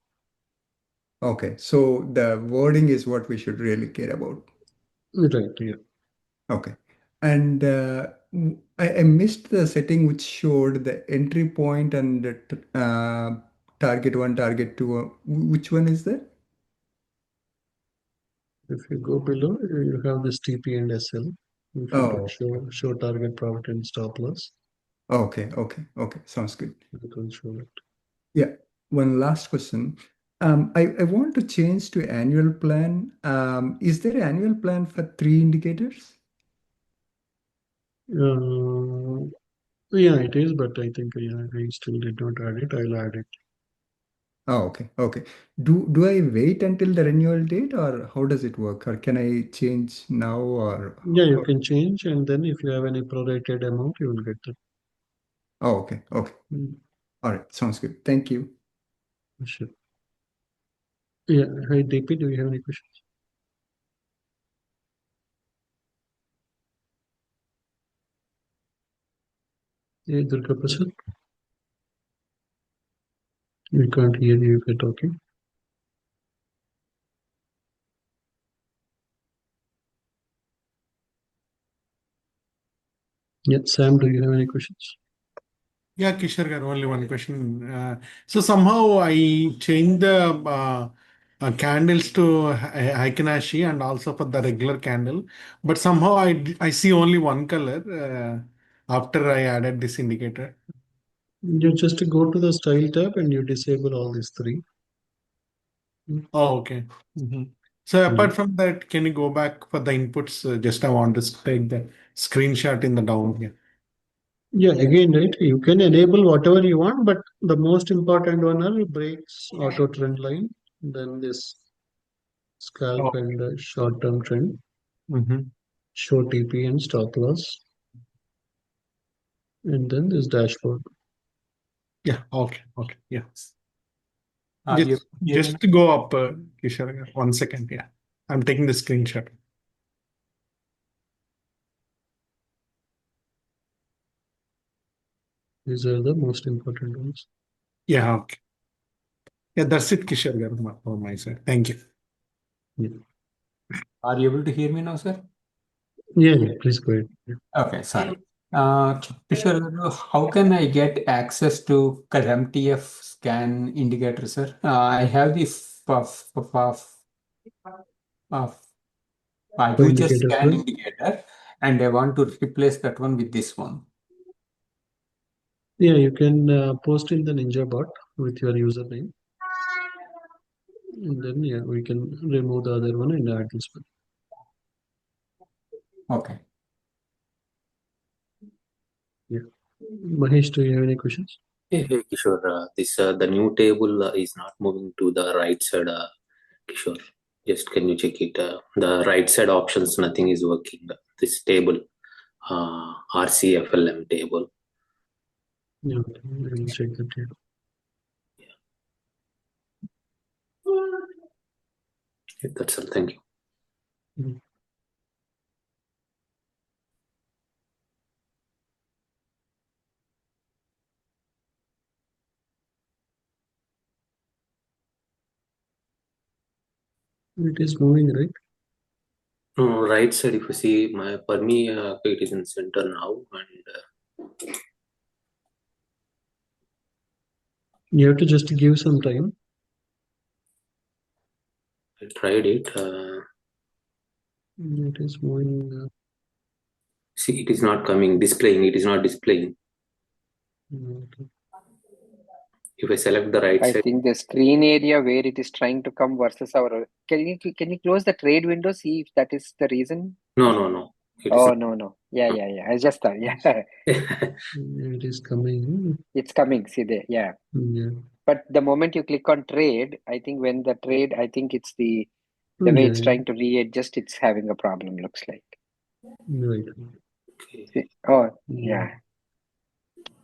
E: okay. So the wording is what we should really care about.
A: Right, yeah.
E: Okay. And I missed the setting which showed the entry point and the target one, target two. Which one is that?
A: If you go below, you have this TP and SL. If you put
E: Oh,
A: show target profit and stop loss,
E: okay. Sounds good.
A: it will show it.
E: Yeah. One last question. I want to change to annual plan. Is there an annual plan for 3 indicators?
A: Yeah, it is, but I think yeah, I still did not add it. I'll add it.
E: Oh, okay. Do I wait until the renewal date or how does it work? Or can I change now or
A: Yeah, you can change, and then if you have any prorated amount, you will get that.
E: Oh, okay.
A: Mm,
E: All right. Sounds good. Thank you.
A: sure. Yeah, hi DP, do you have any questions? Yeah, Durga Prasad, we can't hear you if you're talking. Yeah, Sam, do you have any questions?
F: Yeah, Kishore, got only one question. So somehow I changed the candles to Heikinashi and also for the regular candle, but somehow I see only one color after I added this indicator.
A: You just go to the style tab and you disable all these three.
F: Oh, okay. So
A: Mm.
F: apart from that, can you go back for the inputs? Just I want to take the screenshot in the down here.
A: Yeah, again, right, you can enable whatever you want, but the most important one are breaks, auto trend line, then this scalp
F: Oh.
A: and short-term trend,
F: Mm-hmm.
A: show TP and stop loss, and then this dashboard.
F: Yeah. Okay. Yeah.
G: You
F: Just to go up, Kishore, 1 second. Yeah. I'm taking the screenshot.
A: These are the most important ones.
F: Yeah. Okay. Yeah, that's it, Kishore, from my side. Thank you.
A: Yeah,
G: are you able to hear me now, sir?
A: yeah, please go ahead. Yeah.
G: Okay, sorry. Kishore, how can I get access to MTF scan indicator, sir? I have the future
A: Indicators,
G: scan
A: right?
G: indicator, and I want to replace that one with this one.
A: Yeah, you can post in the Ninja bot with your username, and then yeah, we can remove the other one and add this one.
G: Okay.
A: Yeah, Mahesh, do you have any questions?
H: Hey, Kishore, this the new table is not moving to the right side, Kishore. Just can you check it? The right side options, nothing is working. This table, RCFLM table.
A: Yeah, okay, I will check that here.
H: Yeah, that's all. Thank you.
A: It is moving, right?
H: Right side, if you see my for me, it is in center now, and
A: You have to just give some time.
H: I tried it.
A: It is moving.
H: See, it is not coming. Displaying. It is not displaying.
A: Okay.
H: If I select the right
B: I
H: side,
B: think the screen area where it is trying to come versus our. Can you close the trade window? See if that is the reason.
H: no. It is
B: Oh no. Yeah. I just thought. Yeah,
A: It is coming.
B: it's coming. See there. Yeah.
A: Yeah.
B: But the moment you click on trade, I think when the trade, I think it's the way
A: Yeah,
B: it's trying to readjust, it's having a problem, looks like.
A: right.
H: okay.
B: See? Oh, yeah.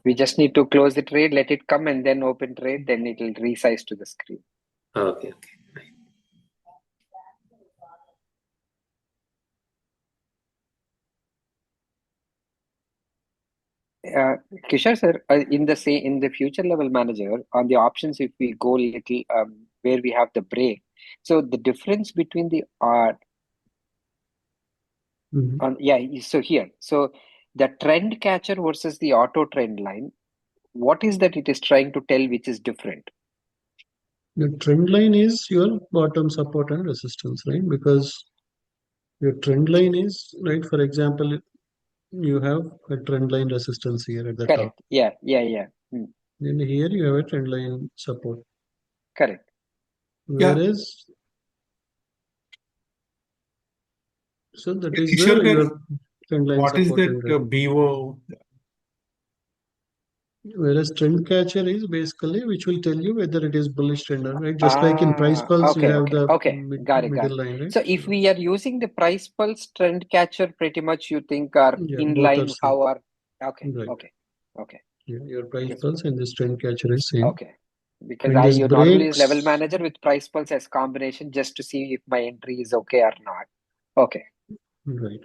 B: We just need to close the trade, let it come, and then open trade, then it will resize to the screen.
H: Okay.
B: Kishore sir, in the future level manager, on the options, if we go little where we have the break, so the difference between the so here, so the trend catcher versus the auto trend line, what is that it is trying to tell which is different?
A: The trend line is your bottom support and resistance, right? Because your trend line is, right, for example, you have a trend line resistance here at the top.
B: Correct. Yeah.
A: And here you have a trend line support.
B: Correct.
A: Whereas, so that is
F: Kishore,
A: your trend line
F: what is
A: support.
F: that BO?
A: Whereas trend catcher is basically which will tell you whether it is bullish trend or right. Just like in price pulse, you have the
B: Got it.
A: middle line, right?
B: So if we are using the price pulse trend catcher, pretty much you think are in
A: both
B: line
A: are same.
B: how are
A: Right.
B: Okay.
A: Yeah, your price pulse and this trend catcher is same.
B: Okay. Because
A: When
B: I
A: this
B: normally use
A: breaks,
B: level manager with price pulse as combination just to see if my entry is okay or not. Okay.
A: right.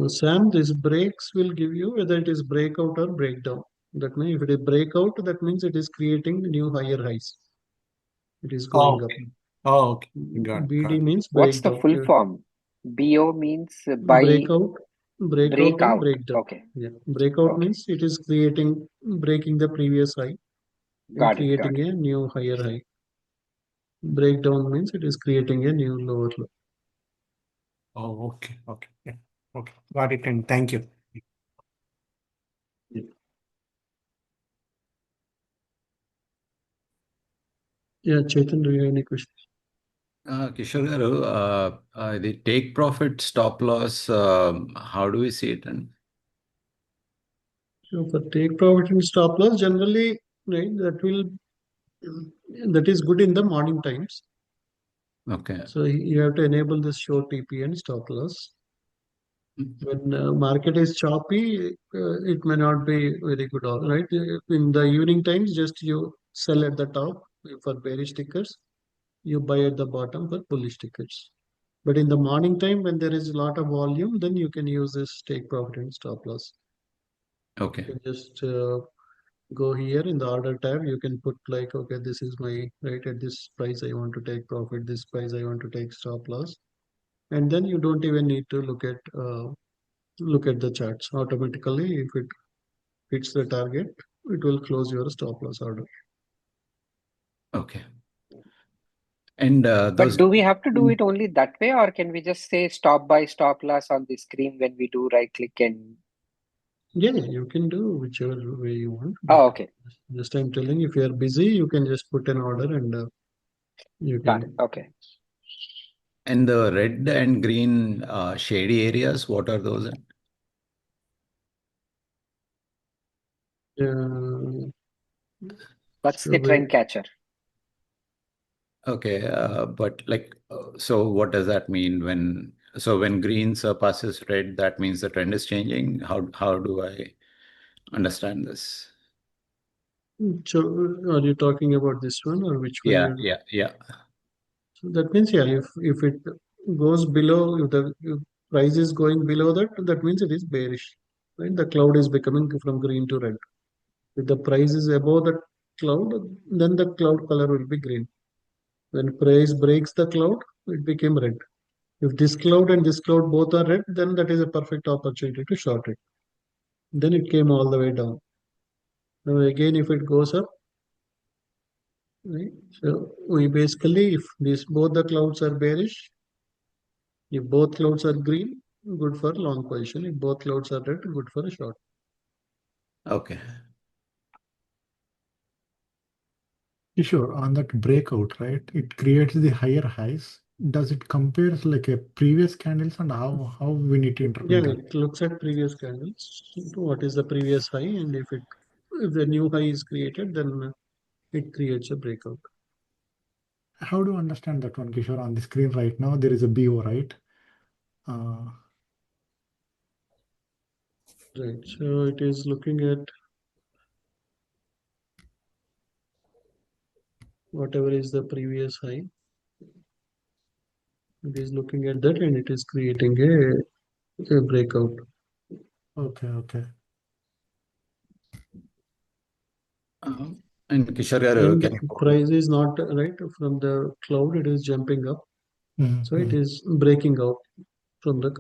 A: Sam, this breaks will give you whether it is breakout or breakdown. That means if it is breakout, that means it is creating new higher highs. It is going up.
F: Oh, okay. Got
A: BD
F: it.
A: means
B: What's the
A: breakdown.
B: full form? BO means by
A: Breakout and
B: breakout.
A: breakdown.
B: Okay.
A: Yeah. Breakout
B: Okay.
A: means it is breaking the previous high and
B: Got it.
A: creating a new higher high. Breakdown means it is creating a new lower low.
F: Oh, okay. Yeah. Okay. Got it. And thank you.
A: Yeah, Chetan, do you have any questions?
C: Kishore garu, the take profit stop loss, how do we see it?
A: So for take profit and stop loss, generally, right, that is good in the morning times.
C: Okay.
A: So you have to enable this show TP and stop loss. When market is choppy, it may not be very good, all right? In the evening times, just you sell at the top for bearish tickers, you buy at the bottom for bullish tickers. But in the morning time, when there is a lot of volume, then you can use this take profit and stop loss.
C: Okay.
A: You can just go here in the order tab. You can put like, okay, this is my right at this price I want to take profit. This price I want to take stop loss, and then you don't even need to look at the charts automatically. If it hits the target, it will close your stop loss order.
C: Okay. And
B: But do we have to do it only that way, or can we just say stop by stop loss on the screen when we do right click and?
A: Yeah, you can do whichever way you want.
B: Oh, okay.
A: Just I'm telling, if you are busy, you can just put an order and you can.
B: Got it. Okay.
C: And the red and green shady areas, what are those?
B: That's the trend catcher.
C: Okay, but like, so what does that mean when green surpasses red? That means the trend is changing. How do I understand this.
A: So are you talking about this one or which one?
C: Yeah.
A: So that means, yeah, if it goes below, if price is going below that, that means it is bearish, right? The cloud is becoming from green to red. If the price is above the cloud, then the cloud color will be green. When price breaks the cloud, it became red. If this cloud and this cloud both are red, then that is a perfect opportunity to short it. Then it came all the way down. Now again, if it goes up, right? So we basically, if these both the clouds are bearish, if both clouds are green, good for long position. If both clouds are red, good for a short.
C: Okay.
D: Sure, on that breakout, right? It creates the higher highs. Does it compare like a previous candles and how we need to interpret
A: Yeah,
D: that?
A: it looks at previous candles. What is the previous high, and if the new high is created, then it creates a breakout.
D: How do you understand that one, Kishore? On the screen right now, there is a BO, right?
A: Right. So it is looking at whatever is the previous high. It is looking at that and it is creating a breakout.
D: Okay.
C: And Kishore,
A: And
C: can you
A: price is not right from the cloud, it is jumping up. So it is breaking out from the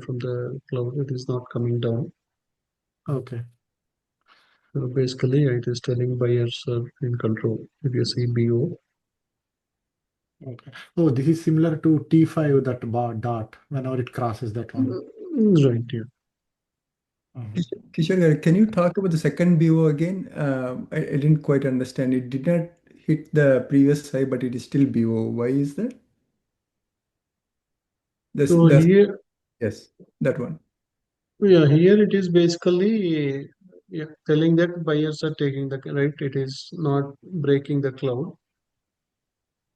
A: from the cloud. It is not coming down.
D: Okay.
A: So basically, it is telling buyers are in control. If you see BO,
D: Okay. Oh, this is similar to T5, that bar dot, whenever it crosses that one.
A: right? Yeah.
E: Kishore, can you talk about the second BO again? I didn't quite understand. It did not hit the previous high, but it is still BO. Why is that?
A: So here,
E: Yes, that one.
A: yeah, here it is basically telling that buyers are taking the right. It is not breaking the cloud.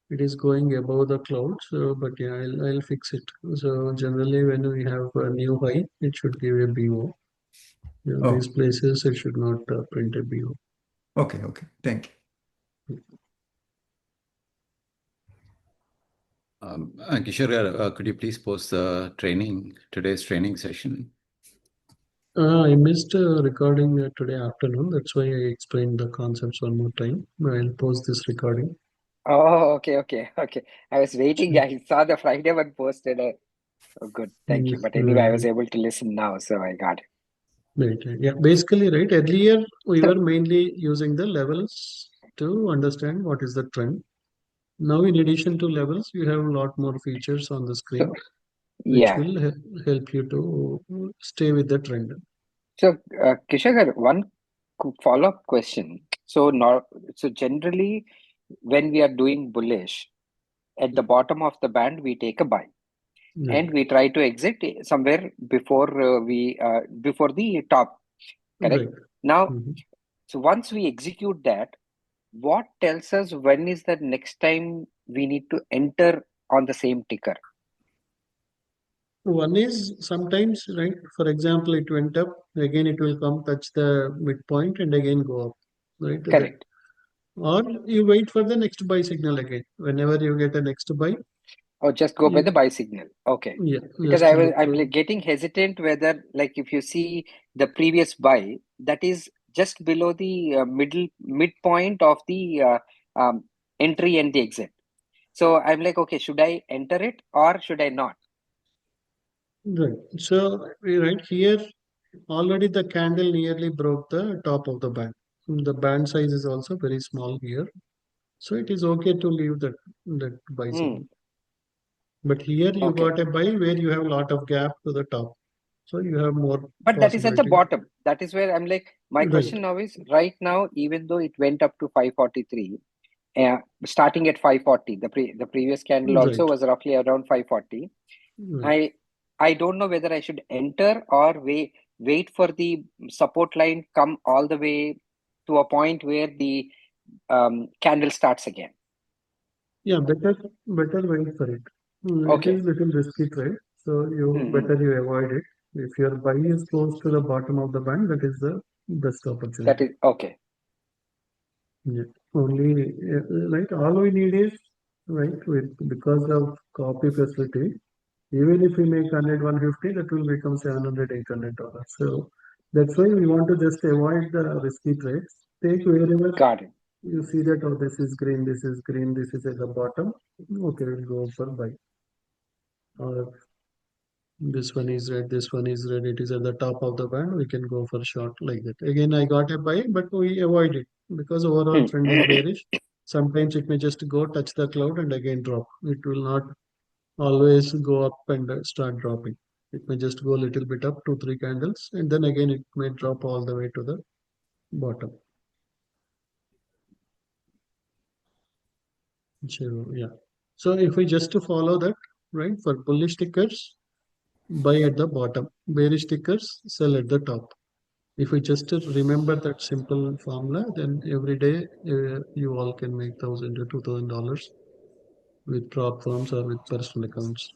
A: It is going above the cloud. So, but yeah, I'll fix it. So generally, when we have a new high, it should give a BO.
E: Oh.
A: These places it should not print a BO.
E: Okay. Thank you.
C: Kishore, could you please post today's training session?
A: I missed recording today afternoon. That's why I explained the concepts one more time. I'll post this recording.
I: Oh, okay. I was waiting. I saw the Friday one posted. Oh, good. Thank you. But anyway, I was able to listen now, so I got it.
A: Right. Yeah. Basically, right. Earlier, we were mainly using the levels to understand what is the trend. Now, in addition to levels, you have a lot more features on the screen, which
I: Yeah.
A: will help you to stay with the trend.
I: So, Kishore, one follow-up question. So generally, when we are doing bullish, at the bottom of the band, we take a buy, and we try to exit somewhere before before the top. Correct?
A: Right.
I: Now, so once we execute that, what tells us when is the next time we need to enter on the same ticker?
A: One is sometimes, right? For example, it went up, again it will come touch the midpoint and again go up, right?
I: Correct.
A: Or you wait for the next buy signal again. Whenever you get a next buy,
I: or just go by the buy signal. Okay.
A: Yeah.
I: Because I'm like getting hesitant whether, like, if you see the previous buy, that is just below the midpoint of the entry and the exit. So I'm like, okay, should I enter it or should I not?
A: Right. So right here, already the candle nearly broke the top of the band. The band size is also very small here. So it is okay to leave that buy signal. But here you got a buy where you have a lot of gap to the top. So you have more
I: But that is at the
A: possibility.
I: bottom. That is where I'm like, my question now is, right now, even though it went up to 543, starting at 540, the previous candle also was roughly around 540. I don't know whether I should enter or wait for the support line come all the way to a point where the candle starts again.
A: Yeah, better wait for it. It is little risky trade, so better you avoid it. If your buy is close to the bottom of the band, that is the best
I: That
A: opportunity.
I: is okay.
A: Yeah. Only right. All we need is right because of copy facility. Even if we make 100, 150, that will become 700, $800. So that's why we want to just avoid the risky trades. Take wherever
I: Got it.
A: you see that, oh, this is green, this is green, this is at the bottom. Okay, we'll go for buy. Or this one is red, this one is red, it is at the top of the band, we can go for short like that. Again, I got a buy, but we avoid it because overall trend is bearish. Sometimes it may just go touch the cloud and again drop. It will not always go up and start dropping. It may just go a little bit up, 2, 3 candles, and then again it may drop all the way to the bottom. So yeah. So if we just to follow that, right, for bullish tickers, buy at the bottom. Bearish tickers, sell at the top. If we just remember that simple formula, then every day you all can make $1,000 to $2,000 with prop firms or with personal accounts.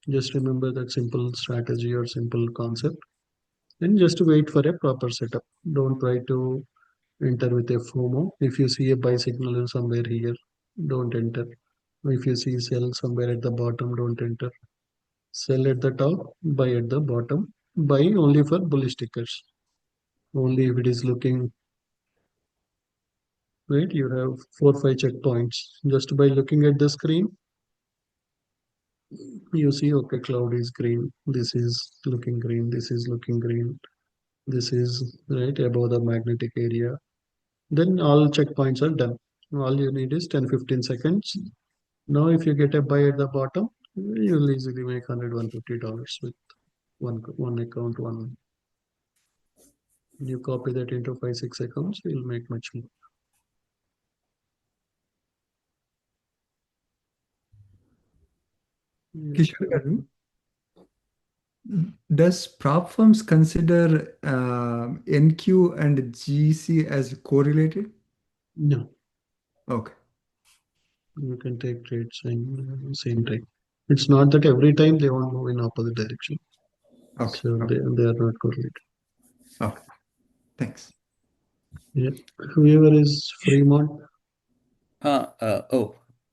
A: Just remember that simple strategy or simple concept, and just wait for a proper setup. Don't try to enter with a FOMO. If you see a buy signal somewhere here, don't enter. If you see sell somewhere at the bottom, don't enter. Sell at the top, buy at the bottom. Buy only for bullish tickers. Only if it is looking right. You have 4, 5 checkpoints. Just by looking at the screen, you see, okay, cloud is green. This is looking green. This is looking green. This is right above the magnetic area. Then all checkpoints are done. All you need is 10, 15 seconds. Now, if you get a buy at the bottom, you'll easily make $100, $150 with one account, one. You copy that into 5, 6 accounts, you'll make much more.
E: Kishore garu, does prop firms consider NQ and GC as correlated?
A: No,
E: Okay.
A: you can take trades in same time. It's not that every time they won't move in opposite direction.
E: Okay.
A: So
E: Okay.
A: they are not correlated.
E: Okay. Thanks.
A: Yeah. Whoever is Fremont.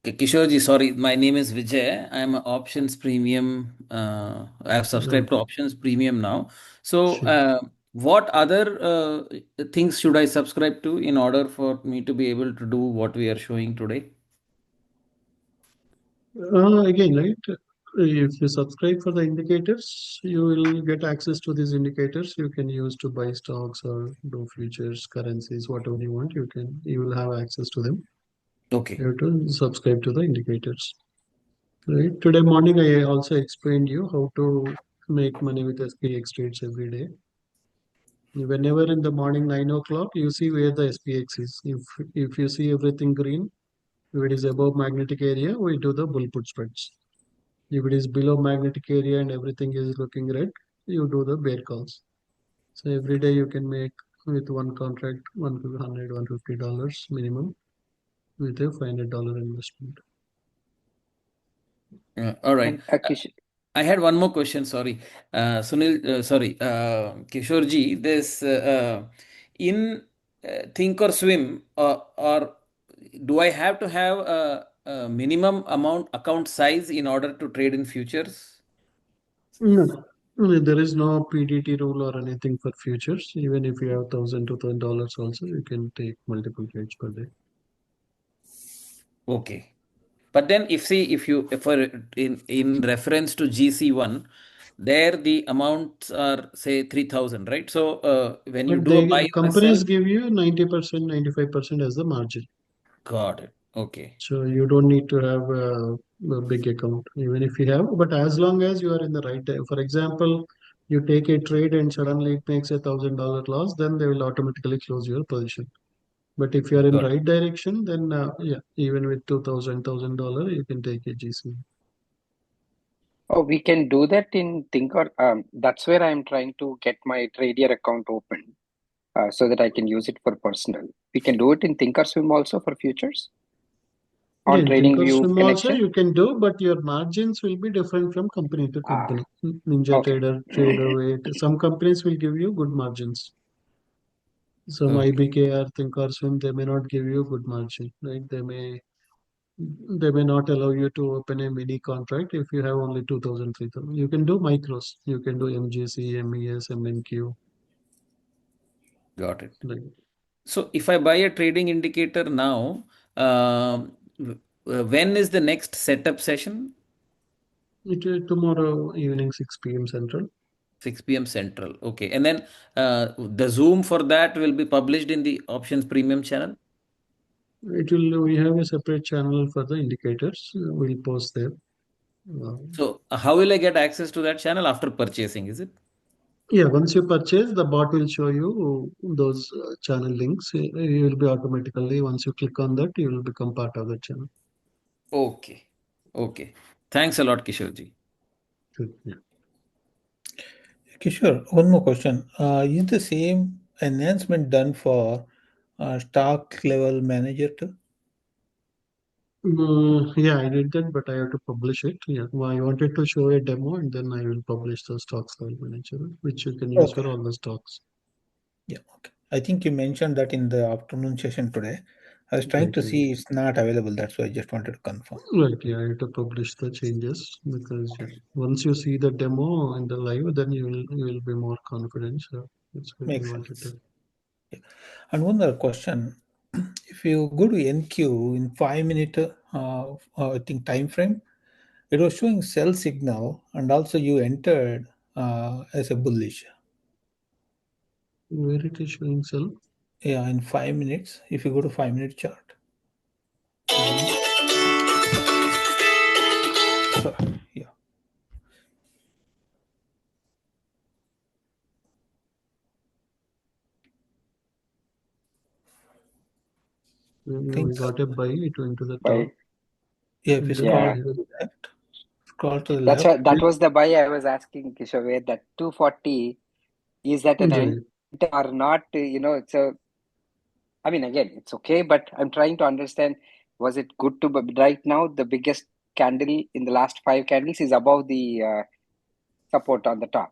J: Kishore sorry, my name is Vijay. I'm a options premium. I have subscribed to options premium now. So,
A: Sure.
J: what other things should I subscribe to in order for me to be able to do what we are showing today?
A: Again, right? If you subscribe for the indicators, you will get access to these indicators. You can use to buy stocks or do futures, currencies, whatever you want. You will have access to them.
J: Okay.
A: You have to subscribe to the indicators. Right. Today morning, I also explained you how to make money with SPX trades every day. Whenever in the morning 9 o'clock, you see where the SPX is. If you see everything green, if it is above magnetic area, we do the bull put spreads. If it is below magnetic area and everything is looking red, you do the bear calls. So every day you can make with one contract $100, $150 minimum with a $500 investment.
J: All right.
I: And
J: I had one more question. Sorry, Sunil. Sorry, Kishore ji. This in Think or Swim, or do I have to have a minimum amount account size in order to trade in futures?
A: No, there is no PDT rule or anything for futures. Even if you have $1,000, $2,000 also, you can take multiple trades per day.
J: Okay. But then if you for in reference to GC1, there the amounts are say 3,000, right? So when you
A: But
J: do a buy or a
A: companies
J: sell,
A: give you 90%, 95% as the margin.
J: got it. Okay.
A: So you don't need to have a big account, even if you have. But as long as you are in the right time, for example, you take a trade and suddenly it makes $1,000 loss, then they will automatically close your position. But if you are in
J: Got it.
A: right direction, then yeah, even with $2,000, you can take a GC.
I: Oh, we can do that in Thinker. That's where I'm trying to get my Trader account open so that I can use it for personal. We can do it in Thinkorswim also for futures
A: Yeah,
I: on
A: in
I: TradingView
A: Thinkorswim also
I: connection.
A: you can do, but your margins will be different from company to company. Ninja
I: Okay.
A: Trader, Trader Weight. Some companies will give you good margins. Some
J: Okay.
A: IBKR, Think or Swim, they may not give you good margin, right? They may not allow you to open a mini contract if you have only 2,000, 3,000. You can do micros. You can do MGC, MES, MNQ.
J: Got it.
A: Like
J: So if I buy a trading indicator now, when is the next setup session?
A: tomorrow evening 6 p.m. Central.
J: 6 p.m. Central. Okay. And then the Zoom for that will be published in the options premium channel.
A: We have a separate channel for the indicators. We'll post there.
J: So how will I get access to that channel after purchasing? Is it?
A: Yeah, once you purchase, the bot will show you those channel links. You will be automatically, once you click on that, you will become part of the channel.
J: Okay. Okay. Thanks a lot, Kishorji.
A: Good. Yeah.
K: Kishore, one more question. Is the same enhancement done for stock level manager too?
A: Yeah, I did that, but I have to publish it. Yeah, well, I wanted to show a demo and then I will publish the stocks file manager, which you can use for
K: Okay.
A: all the stocks.
K: Yeah, okay. I think you mentioned that in the afternoon session today. I was trying
A: Right,
K: to
A: right.
K: see it's not available. That's why I just wanted to confirm.
A: Right, yeah, I have to publish the changes because yeah, once you see the demo in the live, then you will be more confident. So that's why we
K: Makes
A: wanted
K: sense.
A: to.
K: Yeah. And one other question. If you go to NQ in 5 minute, I think time frame, it was showing sell signal and also you entered as a bullish.
A: Where it is showing sell?
K: Yeah, in 5 minutes, if you go to 5 minute chart. So, yeah.
A: We
K: Think,
A: got a buy, it went to the
I: Buy.
A: top.
K: yeah, if you
A: And
K: scroll
I: Yeah.
K: to the left, scroll to the
I: That's
K: left.
I: what that was the buy I was asking Kishore, where that 240, is that an
A: Right.
I: enter or not? It's I mean, again, it's okay, but I'm trying to understand, was it good to, but right now, the biggest candle in the last 5 candles is above the support on the top.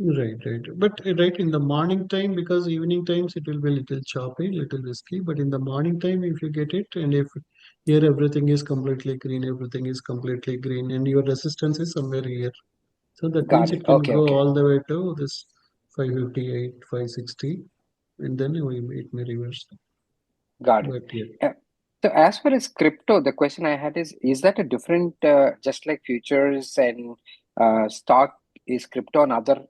A: Right, right. But right in the morning time, because evening times it will be a little choppy, little risky. But in the morning time, if you get it, and if here everything is completely green, everything is completely green, and your resistance is somewhere here. So that means
I: Got it.
A: it can
I: Okay,
A: go
I: okay.
A: all the way to this 558, 560, and then it may reverse.
I: Got it.
A: But yeah.
I: So as far as crypto, the question I had is that a different, just like futures and stock, is crypto another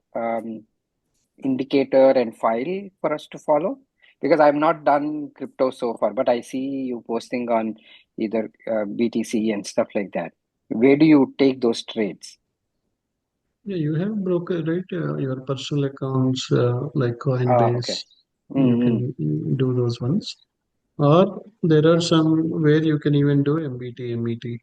I: indicator and file for us to follow? Because I've not done crypto so far, but I see you posting on either BTC and stuff like that. Where do you take those trades?
A: Yeah, you have broker, right? Your personal accounts like
I: Ah, okay.
A: Coinbase, you
I: Mm-hmm.
A: can do those ones. Or there are some where you can even do MBT, MET.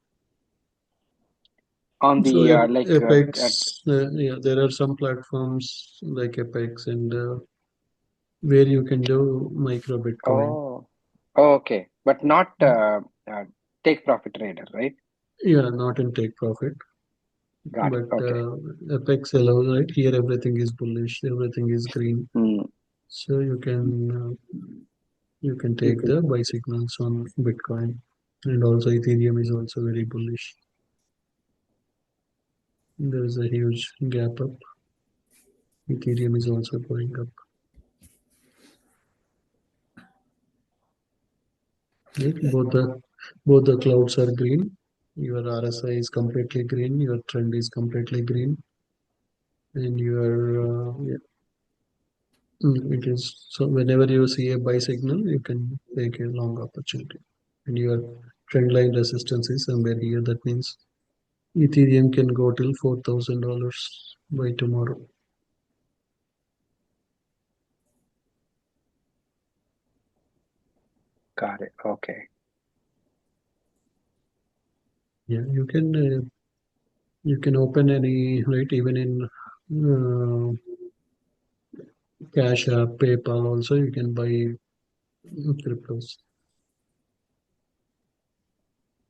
I: On
A: So
I: the
A: Apex, yeah, there are some platforms like Apex and where you can do micro Bitcoin.
I: oh, okay, but not take profit trader, right?
A: Yeah, not in take profit,
I: Got it.
A: but
I: Okay.
A: Apex allows, right? Here everything is bullish, everything is green.
I: Mm.
A: So you can take the buy signals on Bitcoin, and also Ethereum is also very bullish. There is a huge gap up. Ethereum is also going up. Right? Both the clouds are green. Your RSI is completely green. Your trend is completely green, and yeah, it is. So whenever you see a buy signal, you can take a long opportunity. And your trend line resistance is somewhere here. That means Ethereum can go till $4,000 by tomorrow.
I: Got it. Okay.
A: Yeah, you can open any, right, even in Cash App, PayPal. Also, you can buy cryptos.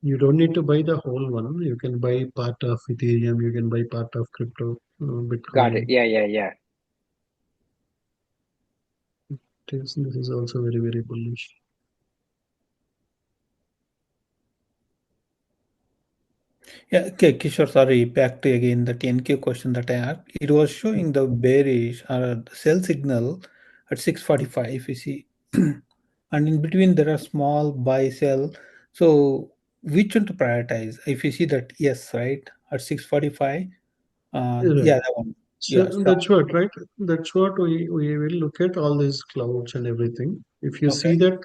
A: You don't need to buy the whole one. You can buy part of Ethereum. You can buy part of crypto,
I: Got it.
A: Bitcoin.
I: Yeah, yeah, yeah.
A: This is also very, very bullish.
K: Yeah, okay, Kishore, sorry, back to again the TNQ question that I asked. It was showing the bearish sell signal at 645, you see. And in between there are small buy sell. So which one to prioritize? If you see that, yes, right, at 645,
A: Right.
K: yeah, that one.
A: So
K: Yeah,
A: that's what, right? That's what we will look at all these clouds and everything. If you see
K: okay.
A: that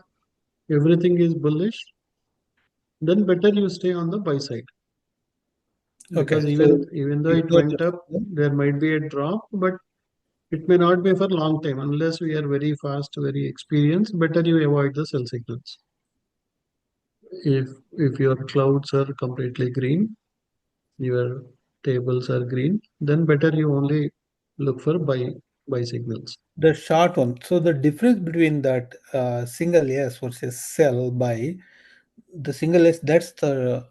A: everything is bullish, then better you stay on the buy side. Because
K: Okay, so
A: even though it
K: ignore
A: went
K: the
A: up, there might be a drop, but it may not be for a long time unless we are very fast, very experienced. Better you avoid the sell signals. If your clouds are completely green, your tables are green, then better you only look for buy signals.
K: the short one. So the difference between that single S versus sell buy, the single S, that's the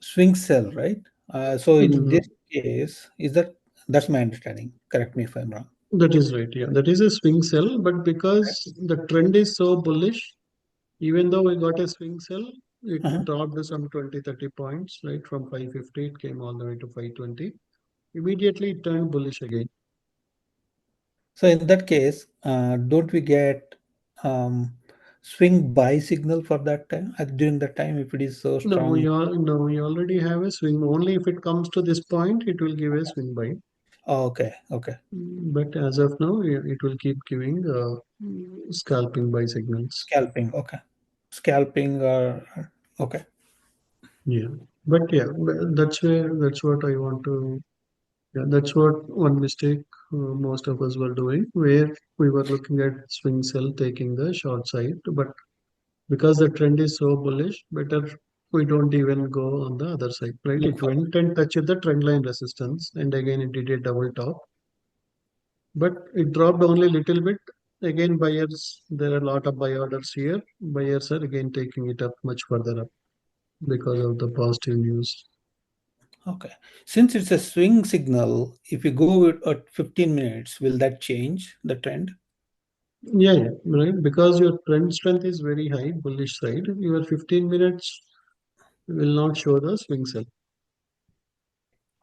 K: swing sell, right? So in
A: Mhm.
K: this case, that's my understanding. Correct me if I'm wrong.
A: That is right. Yeah, that is a swing sell, but because the trend is so bullish, even though we got a swing sell, it
K: Uh-huh.
A: dropped to some 20, 30 points, right? From 550, it came all the way to 520. Immediately it turned bullish again.
K: So in that case, don't we get swing buy signal for that time during that time if it is so strong?
A: No, we already have a swing. Only if it comes to this point, it will give a swing buy.
K: Oh, okay.
A: But as of now, it will keep giving scalping buy signals.
K: Scalping, okay. Scalping or okay.
A: Yeah, but yeah, that's what I want to. Yeah, that's what one mistake most of us were doing, where we were looking at swing sell taking the short side, but because the trend is so bullish, better we don't even go on the other side, right?
K: Look
A: It
K: for
A: went and touched the trend line resistance, and again it did a double top, but it dropped only a little bit. Again, buyers, there are a lot of buy orders here. Buyers are again taking it up much further up because of the positive news.
K: okay. Since it's a swing signal, if you go at 15 minutes, will that change the trend?
A: Yeah, right. Because your trend strength is very high, bullish side. Your 15 minutes will not show the swing sell.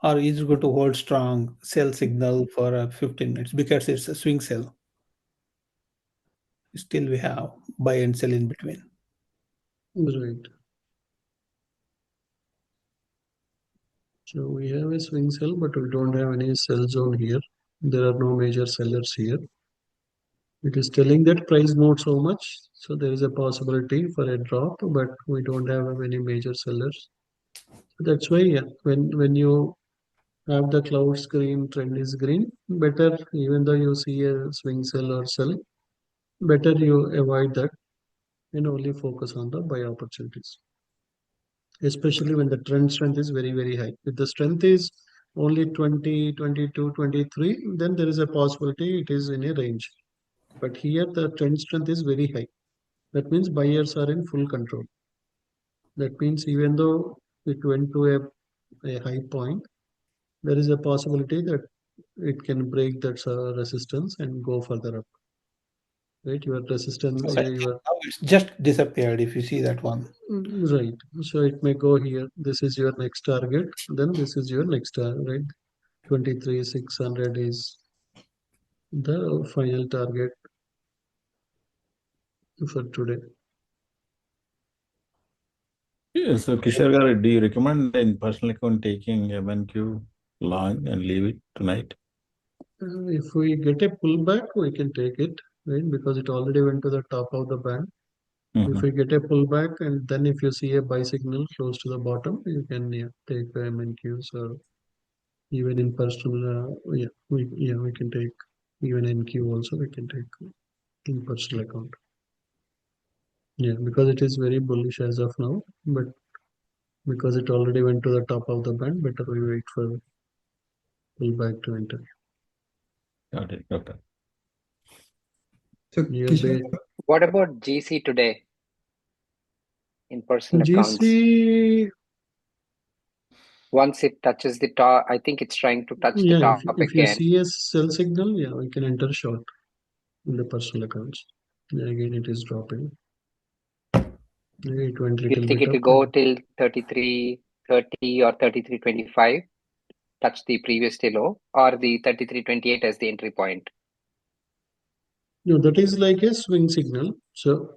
K: Or is it going to hold strong sell signal for 15 minutes because it's a swing sell? Still we have buy and sell in between.
A: Right. So we have a swing sell, but we don't have any sell zone here. There are no major sellers here. It is telling that price moved so much, so there is a possibility for a drop, but we don't have any major sellers. That's why, yeah, when you have the clouds green, trend is green, better even though you see a swing sell or sell, better you avoid that and only focus on the buy opportunities. Especially when the trend strength is very, very high. If the strength is only 20, 22, 23, then there is a possibility it is in a range. But here the trend strength is very high. That means buyers are in full control. That means even though it went to a high point, there is a possibility that it can break that resistance and go further up. Right? Your resistance,
K: Okay. Now it's just disappeared if you see that one.
A: right. So it may go here. This is your next target. Then this is your next target, right? 23,600 is the final target for today.
C: Yeah, so Kishore garu, do you recommend in personal account taking MNQ long and leave it tonight?
A: If we get a pullback, we can take it, right? Because it already went to the top of the band. If we get a pullback and then if you see a buy signal close to the bottom, you can take the MNQs or even in personal, we can take even NQ also we can take in personal account. Yeah, because it is very bullish as of now, but because it already went to the top of the band, better we wait for pullback to enter.
C: Got it. Okay.
E: So,
A: Yeah,
E: Kishore,
I: What about GC today in personal accounts?
A: GC,
I: Once it touches the top, I think it's trying to touch the
A: yeah,
I: top
A: if you
I: again.
A: see a sell signal, yeah, we can enter short. in the personal accounts. Again, it is dropping. It went
I: You
A: little
I: think
A: bit
I: it will
A: up.
I: go till 33.30 or 33.25, touch the previous day low, or the 33.28 as the entry point?
A: No, that is like a swing signal. So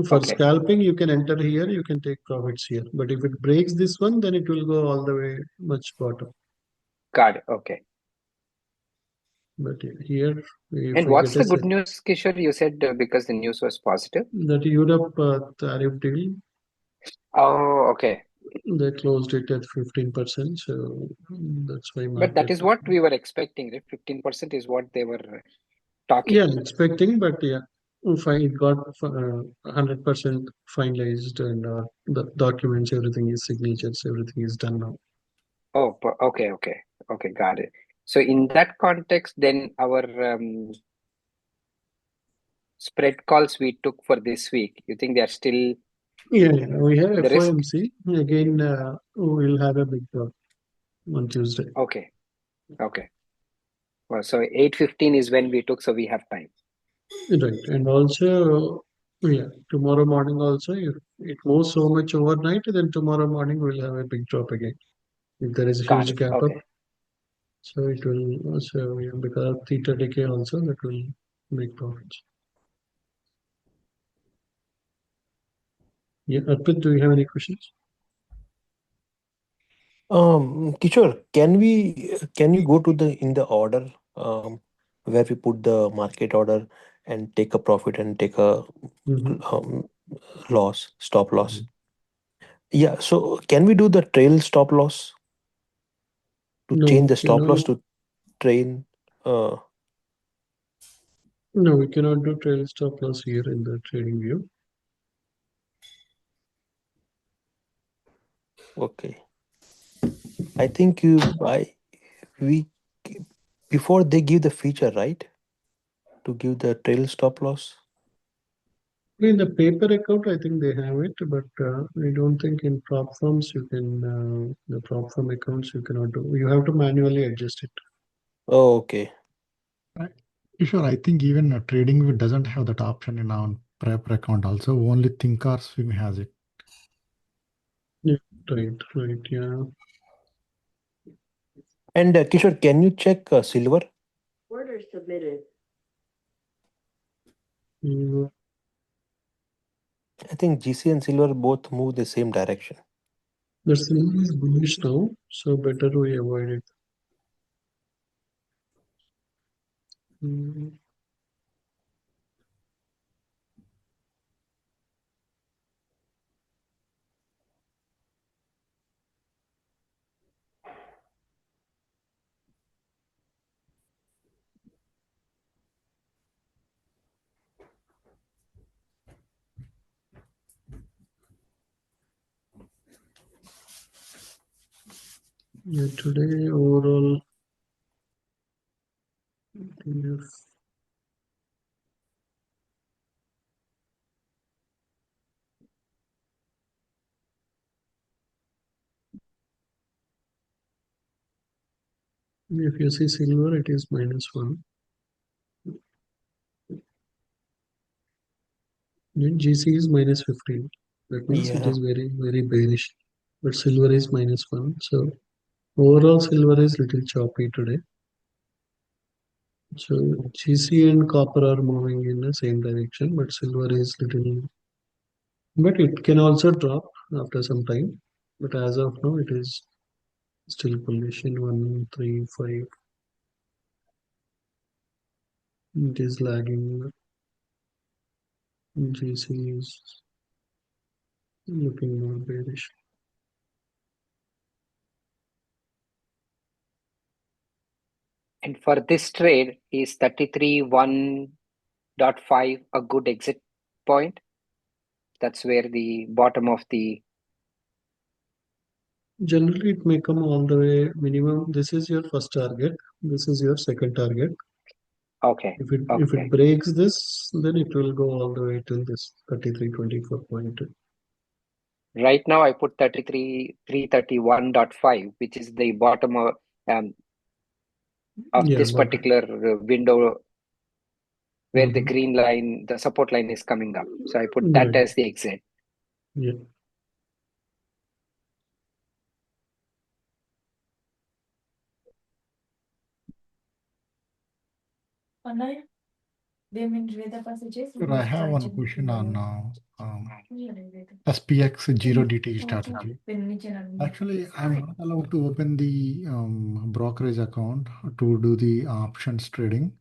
A: for
I: Okay.
A: scalping, you can enter here, you can take profits here. But if it breaks this one, then it will go all the way much bottom.
I: Got it. Okay.
A: But here, if
I: And
A: we
I: what's
A: get
I: the
A: a
I: good news, Kishore? You said because the news was positive.
A: that Europe tariff deal,
I: Oh, okay.
A: they closed it at 15%. So that's why
I: But that
A: market.
I: is what we were expecting, right? 15% is what they were talking.
A: Yeah, expecting, but yeah, it got 100% finalized, and the documents, everything is signatures, everything is done now.
I: Oh, okay. Got it. So in that context, then our spread calls we took for this week, you think they are still
A: Yeah, we have
I: the risk?
A: FOMC. Again, we'll have a big drop on Tuesday.
I: Okay. Well, so 8:15 is when we took, so we have time.
A: Right. And also, yeah, tomorrow morning also, if it moves so much overnight, then tomorrow morning we'll have a big drop again. If there is a
I: Got
A: huge
I: it.
A: gap up,
I: Okay.
A: so it will also, yeah, because of theta decay also, that will make profits. Yeah, Arpit, do you have any questions?
L: Kishore, can you go to in the order where we put the market order and take a profit and take a um, stop loss? Yeah, so can we do the trail stop loss to
A: No,
L: change
A: we
L: the stop loss
A: cannot.
L: to train? Uh,
A: No, we cannot do trail stop loss here in the trading view.
L: okay, I think we before they give the feature, right, to give the trail stop loss.
A: In the paper account, I think they have it, but I don't think in prop firms you can, the prop firm accounts you cannot do. You have to manually adjust it.
L: Oh, okay.
D: Sure, I think even TradingView doesn't have that option in our prep account also. Only Think or Swim has it.
A: Yeah, right, yeah.
L: And Kishore, can you check silver?
M: Order submitted.
L: I think GC and silver both move the same direction.
A: The silver is bullish now, so better we avoid it. Yeah, today overall, if you see silver, it is -1. Then GC is -15. That means it is very, very bearish. But silver is -1. So overall, silver is little choppy today. So GC and copper are moving in the same direction, but silver is little. But it can also drop after some time. But as of now, it is still bullish in 135. It is lagging. GC is looking more bearish.
I: And for this trade, is 33.1.5 a good exit point? That's where the bottom of the.
A: Generally, it may come all the way minimum. This is your first target. This is your second target.
I: Okay.
A: If it breaks this, then it will go all the way till this 33.24.
I: Right now, I put 331.5, which is the bottom of
A: Yeah,
I: this
A: but
I: particular window. where the green line, the support line is coming up. So I put that
A: Right.
I: as the exit.
A: Yeah.
D: Sir, I have one question on SPX zero DT strategy. Actually, I'm not allowed to open the brokerage account to do the options trading.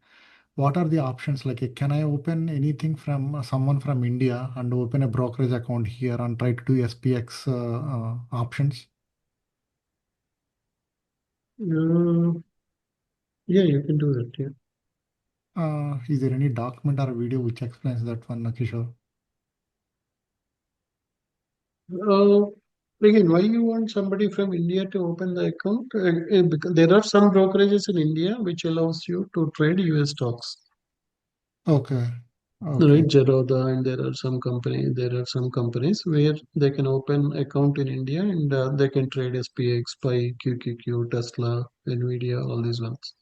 D: What are the options? Like, can I open anything from someone from India and open a brokerage account here and try to do SPX options?
A: Yeah, you can do that. Yeah.
D: Is there any document or video which explains that one, Kishore?
A: Again, why you want somebody from India to open the account? Because there are some brokerages in India which allows you to trade US stocks.
D: Okay.
A: Right, Zerodha, and there are some companies where they can open account in India and they can trade SPX, PI, QQQ, Tesla, Nvidia, all these ones.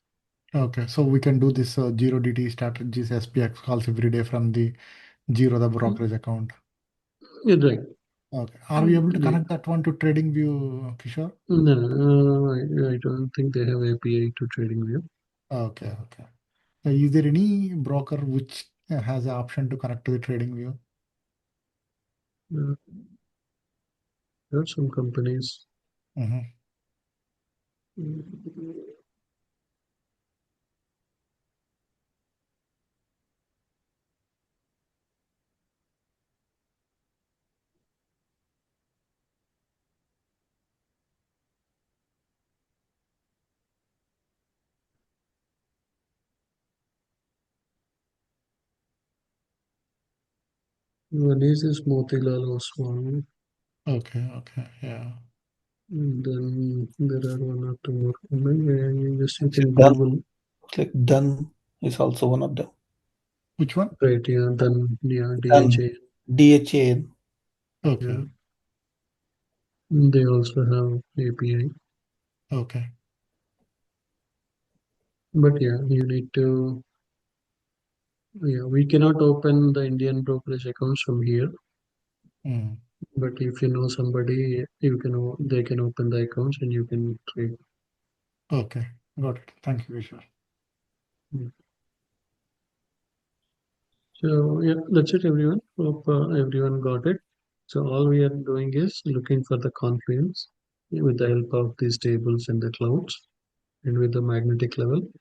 D: Okay, so we can do this zero DT strategies SPX calls every day from the the brokerage account.
A: Yeah, right.
D: Okay, are we able to connect that one to TradingView, Kishore?
A: No, I don't think they have API to TradingView.
D: Okay. Is there any broker which has the option to connect to the TradingView?
A: There are some companies. One is this Motilal Oswal.
D: Okay, yeah.
A: And then there are one or two more. You can
K: Done.
A: Google.
K: Like Done is also one of them.
D: Which one?
A: Right, yeah, then
K: Done.
A: DHA.
K: DHA.
D: Okay.
A: Yeah. They also have API.
D: Okay.
A: But yeah, you need to. Yeah, we cannot open the Indian brokerage accounts from here. But if you know somebody, they can open the accounts and you can trade.
D: Okay, got it. Thank you, Kishore.
A: So yeah, that's it, everyone. Hope everyone got it. So all we are doing is looking for the confluence with the help of these tables and the clouds and with the magnetic level.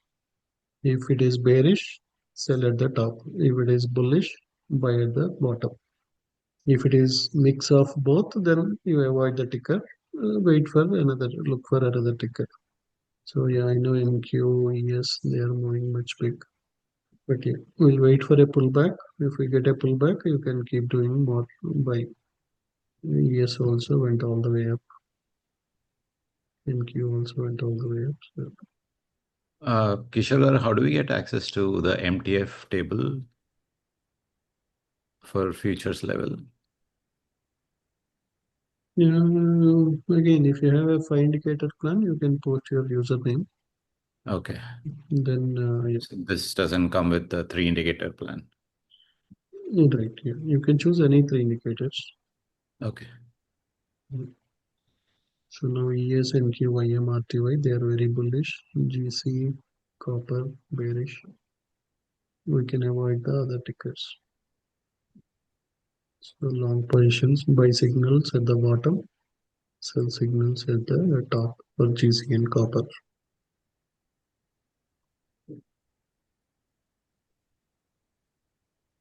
A: If it is bearish, sell at the top. If it is bullish, buy at the bottom. If it is mix of both, then you avoid the ticker. Look for another ticker. So yeah, I know MQ, yes, they are moving much big. But yeah, we'll wait for a pullback. If we get a pullback, you can keep doing more buy. Yes, also went all the way up. MQ also went all the way up. So.
C: Kishore, how do we get access to the MTF table for futures level?
A: Yeah, again, if you have a 5 indicator plan, you can post your username.
C: Okay.
A: Then
C: So this doesn't come with the 3 indicator plan.
A: Right, yeah. You can choose any 3 indicators.
C: Okay.
A: So now ES, NQ, YM, RTY, they are very bullish. GC, copper, bearish. We can avoid the other tickers. So long positions, buy signals at the bottom, sell signals at the top for GC and copper.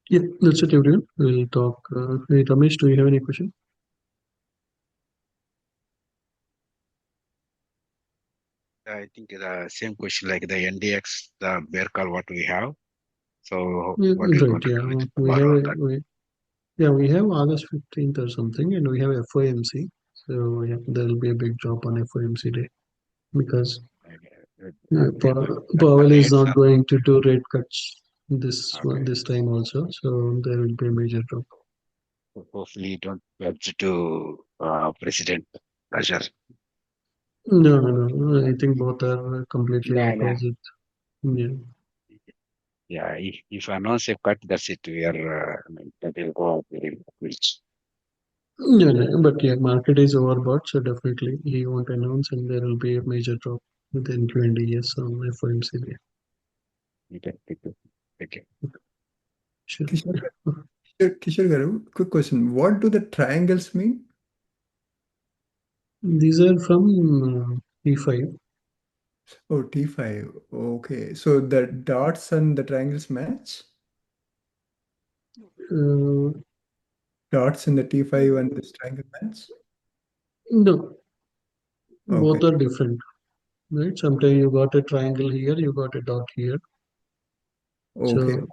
A: Yeah, that's it, everyone. We'll talk. Hey, Ramesh, do you have any question?
N: I think the same question like the NDX, the bear call what we have. So
A: Yeah,
N: what we
A: right,
N: going to
A: yeah.
N: do it
A: We
N: tomorrow
A: have
N: on that?
A: we have August 15th or something, and we have FOMC. So yeah, there will be a big drop on FOMC day because Powell is not going to do rate cuts this time also. So there will be a major drop.
N: Hopefully don't wedge to President pressure.
A: No. I think both are completely
I: Nah.
A: opposite. Yeah.
N: Yeah, if announce a cut, that's it. We are that will go up very much.
A: But yeah, market is overbought, so definitely he won't announce, and there will be a major drop within Q&As on FOMC.
N: Okay, thank you.
A: Sure.
E: Kishore Garu, quick question. What do the triangles mean?
A: These are from T5.
E: Oh, T5. Okay. So the dots and the triangles match? Dots in the T5 and this triangle match?
A: No, both
E: Okay.
A: are different, right? Sometimes you got a triangle here, you got a dot here.
E: Okay.
A: So,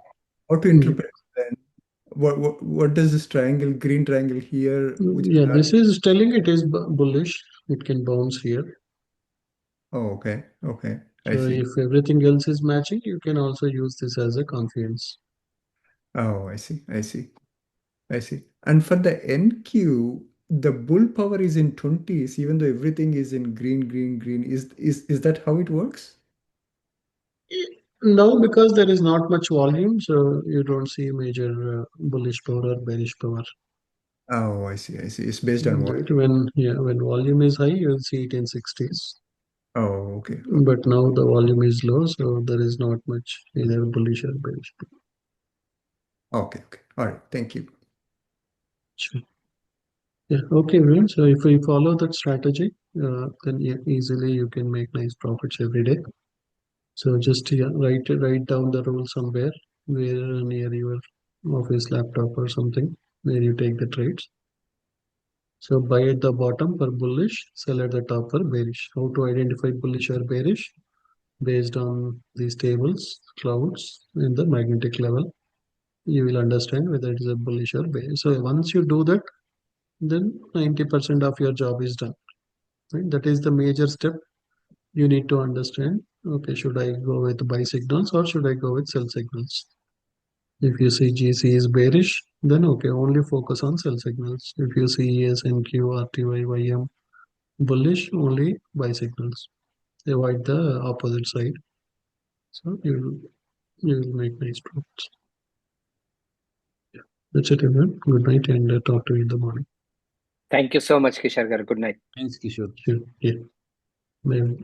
E: How to interpret then? What does this triangle, green triangle here, which is
A: yeah,
E: not?
A: this is telling it is bullish. It can bounce here.
E: Oh, okay. Okay. I
A: So
E: see.
A: if everything else is matching, you can also use this as a confidence.
E: Oh, I see. I see. I see. And for the NQ, the bull power is in 20s, even though everything is in green, green, green. Is that how it works?
A: No, because there is not much volume, so you don't see major bullish power or bearish power.
E: Oh, I see. I see. It's based on
A: Right.
E: volume.
A: When volume is high, you'll see it in 60s.
E: Oh, okay.
A: But now the volume is low, so there is not much either bullish or bearish.
E: Okay. Okay. All right. Thank you.
A: Sure. Yeah. Okay, everyone. So if we follow that strategy, then easily you can make nice profits every day. So just write down the rule somewhere where near your office laptop or something where you take the trades. So buy at the bottom for bullish, sell at the top for bearish. How to identify bullish or bearish? Based on these tables, clouds, in the magnetic level, you will understand whether it is a bullish or bearish. So once you do that, then 90% of your job is done. Right? That is the major step you need to understand. Okay, should I go with buy signals or should I go with sell signals? If you see GC is bearish, then okay, only focus on sell signals. If you see ES, NQ, RTY, YM bullish, only buy signals. Avoid the opposite side. So you will make nice profits. Yeah. That's it, everyone. Good night and talk to you in the morning.
I: Thank you so much, Kishore Garu. Good night.
J: Thanks, Kishore.
A: Sure. Yeah. Bye.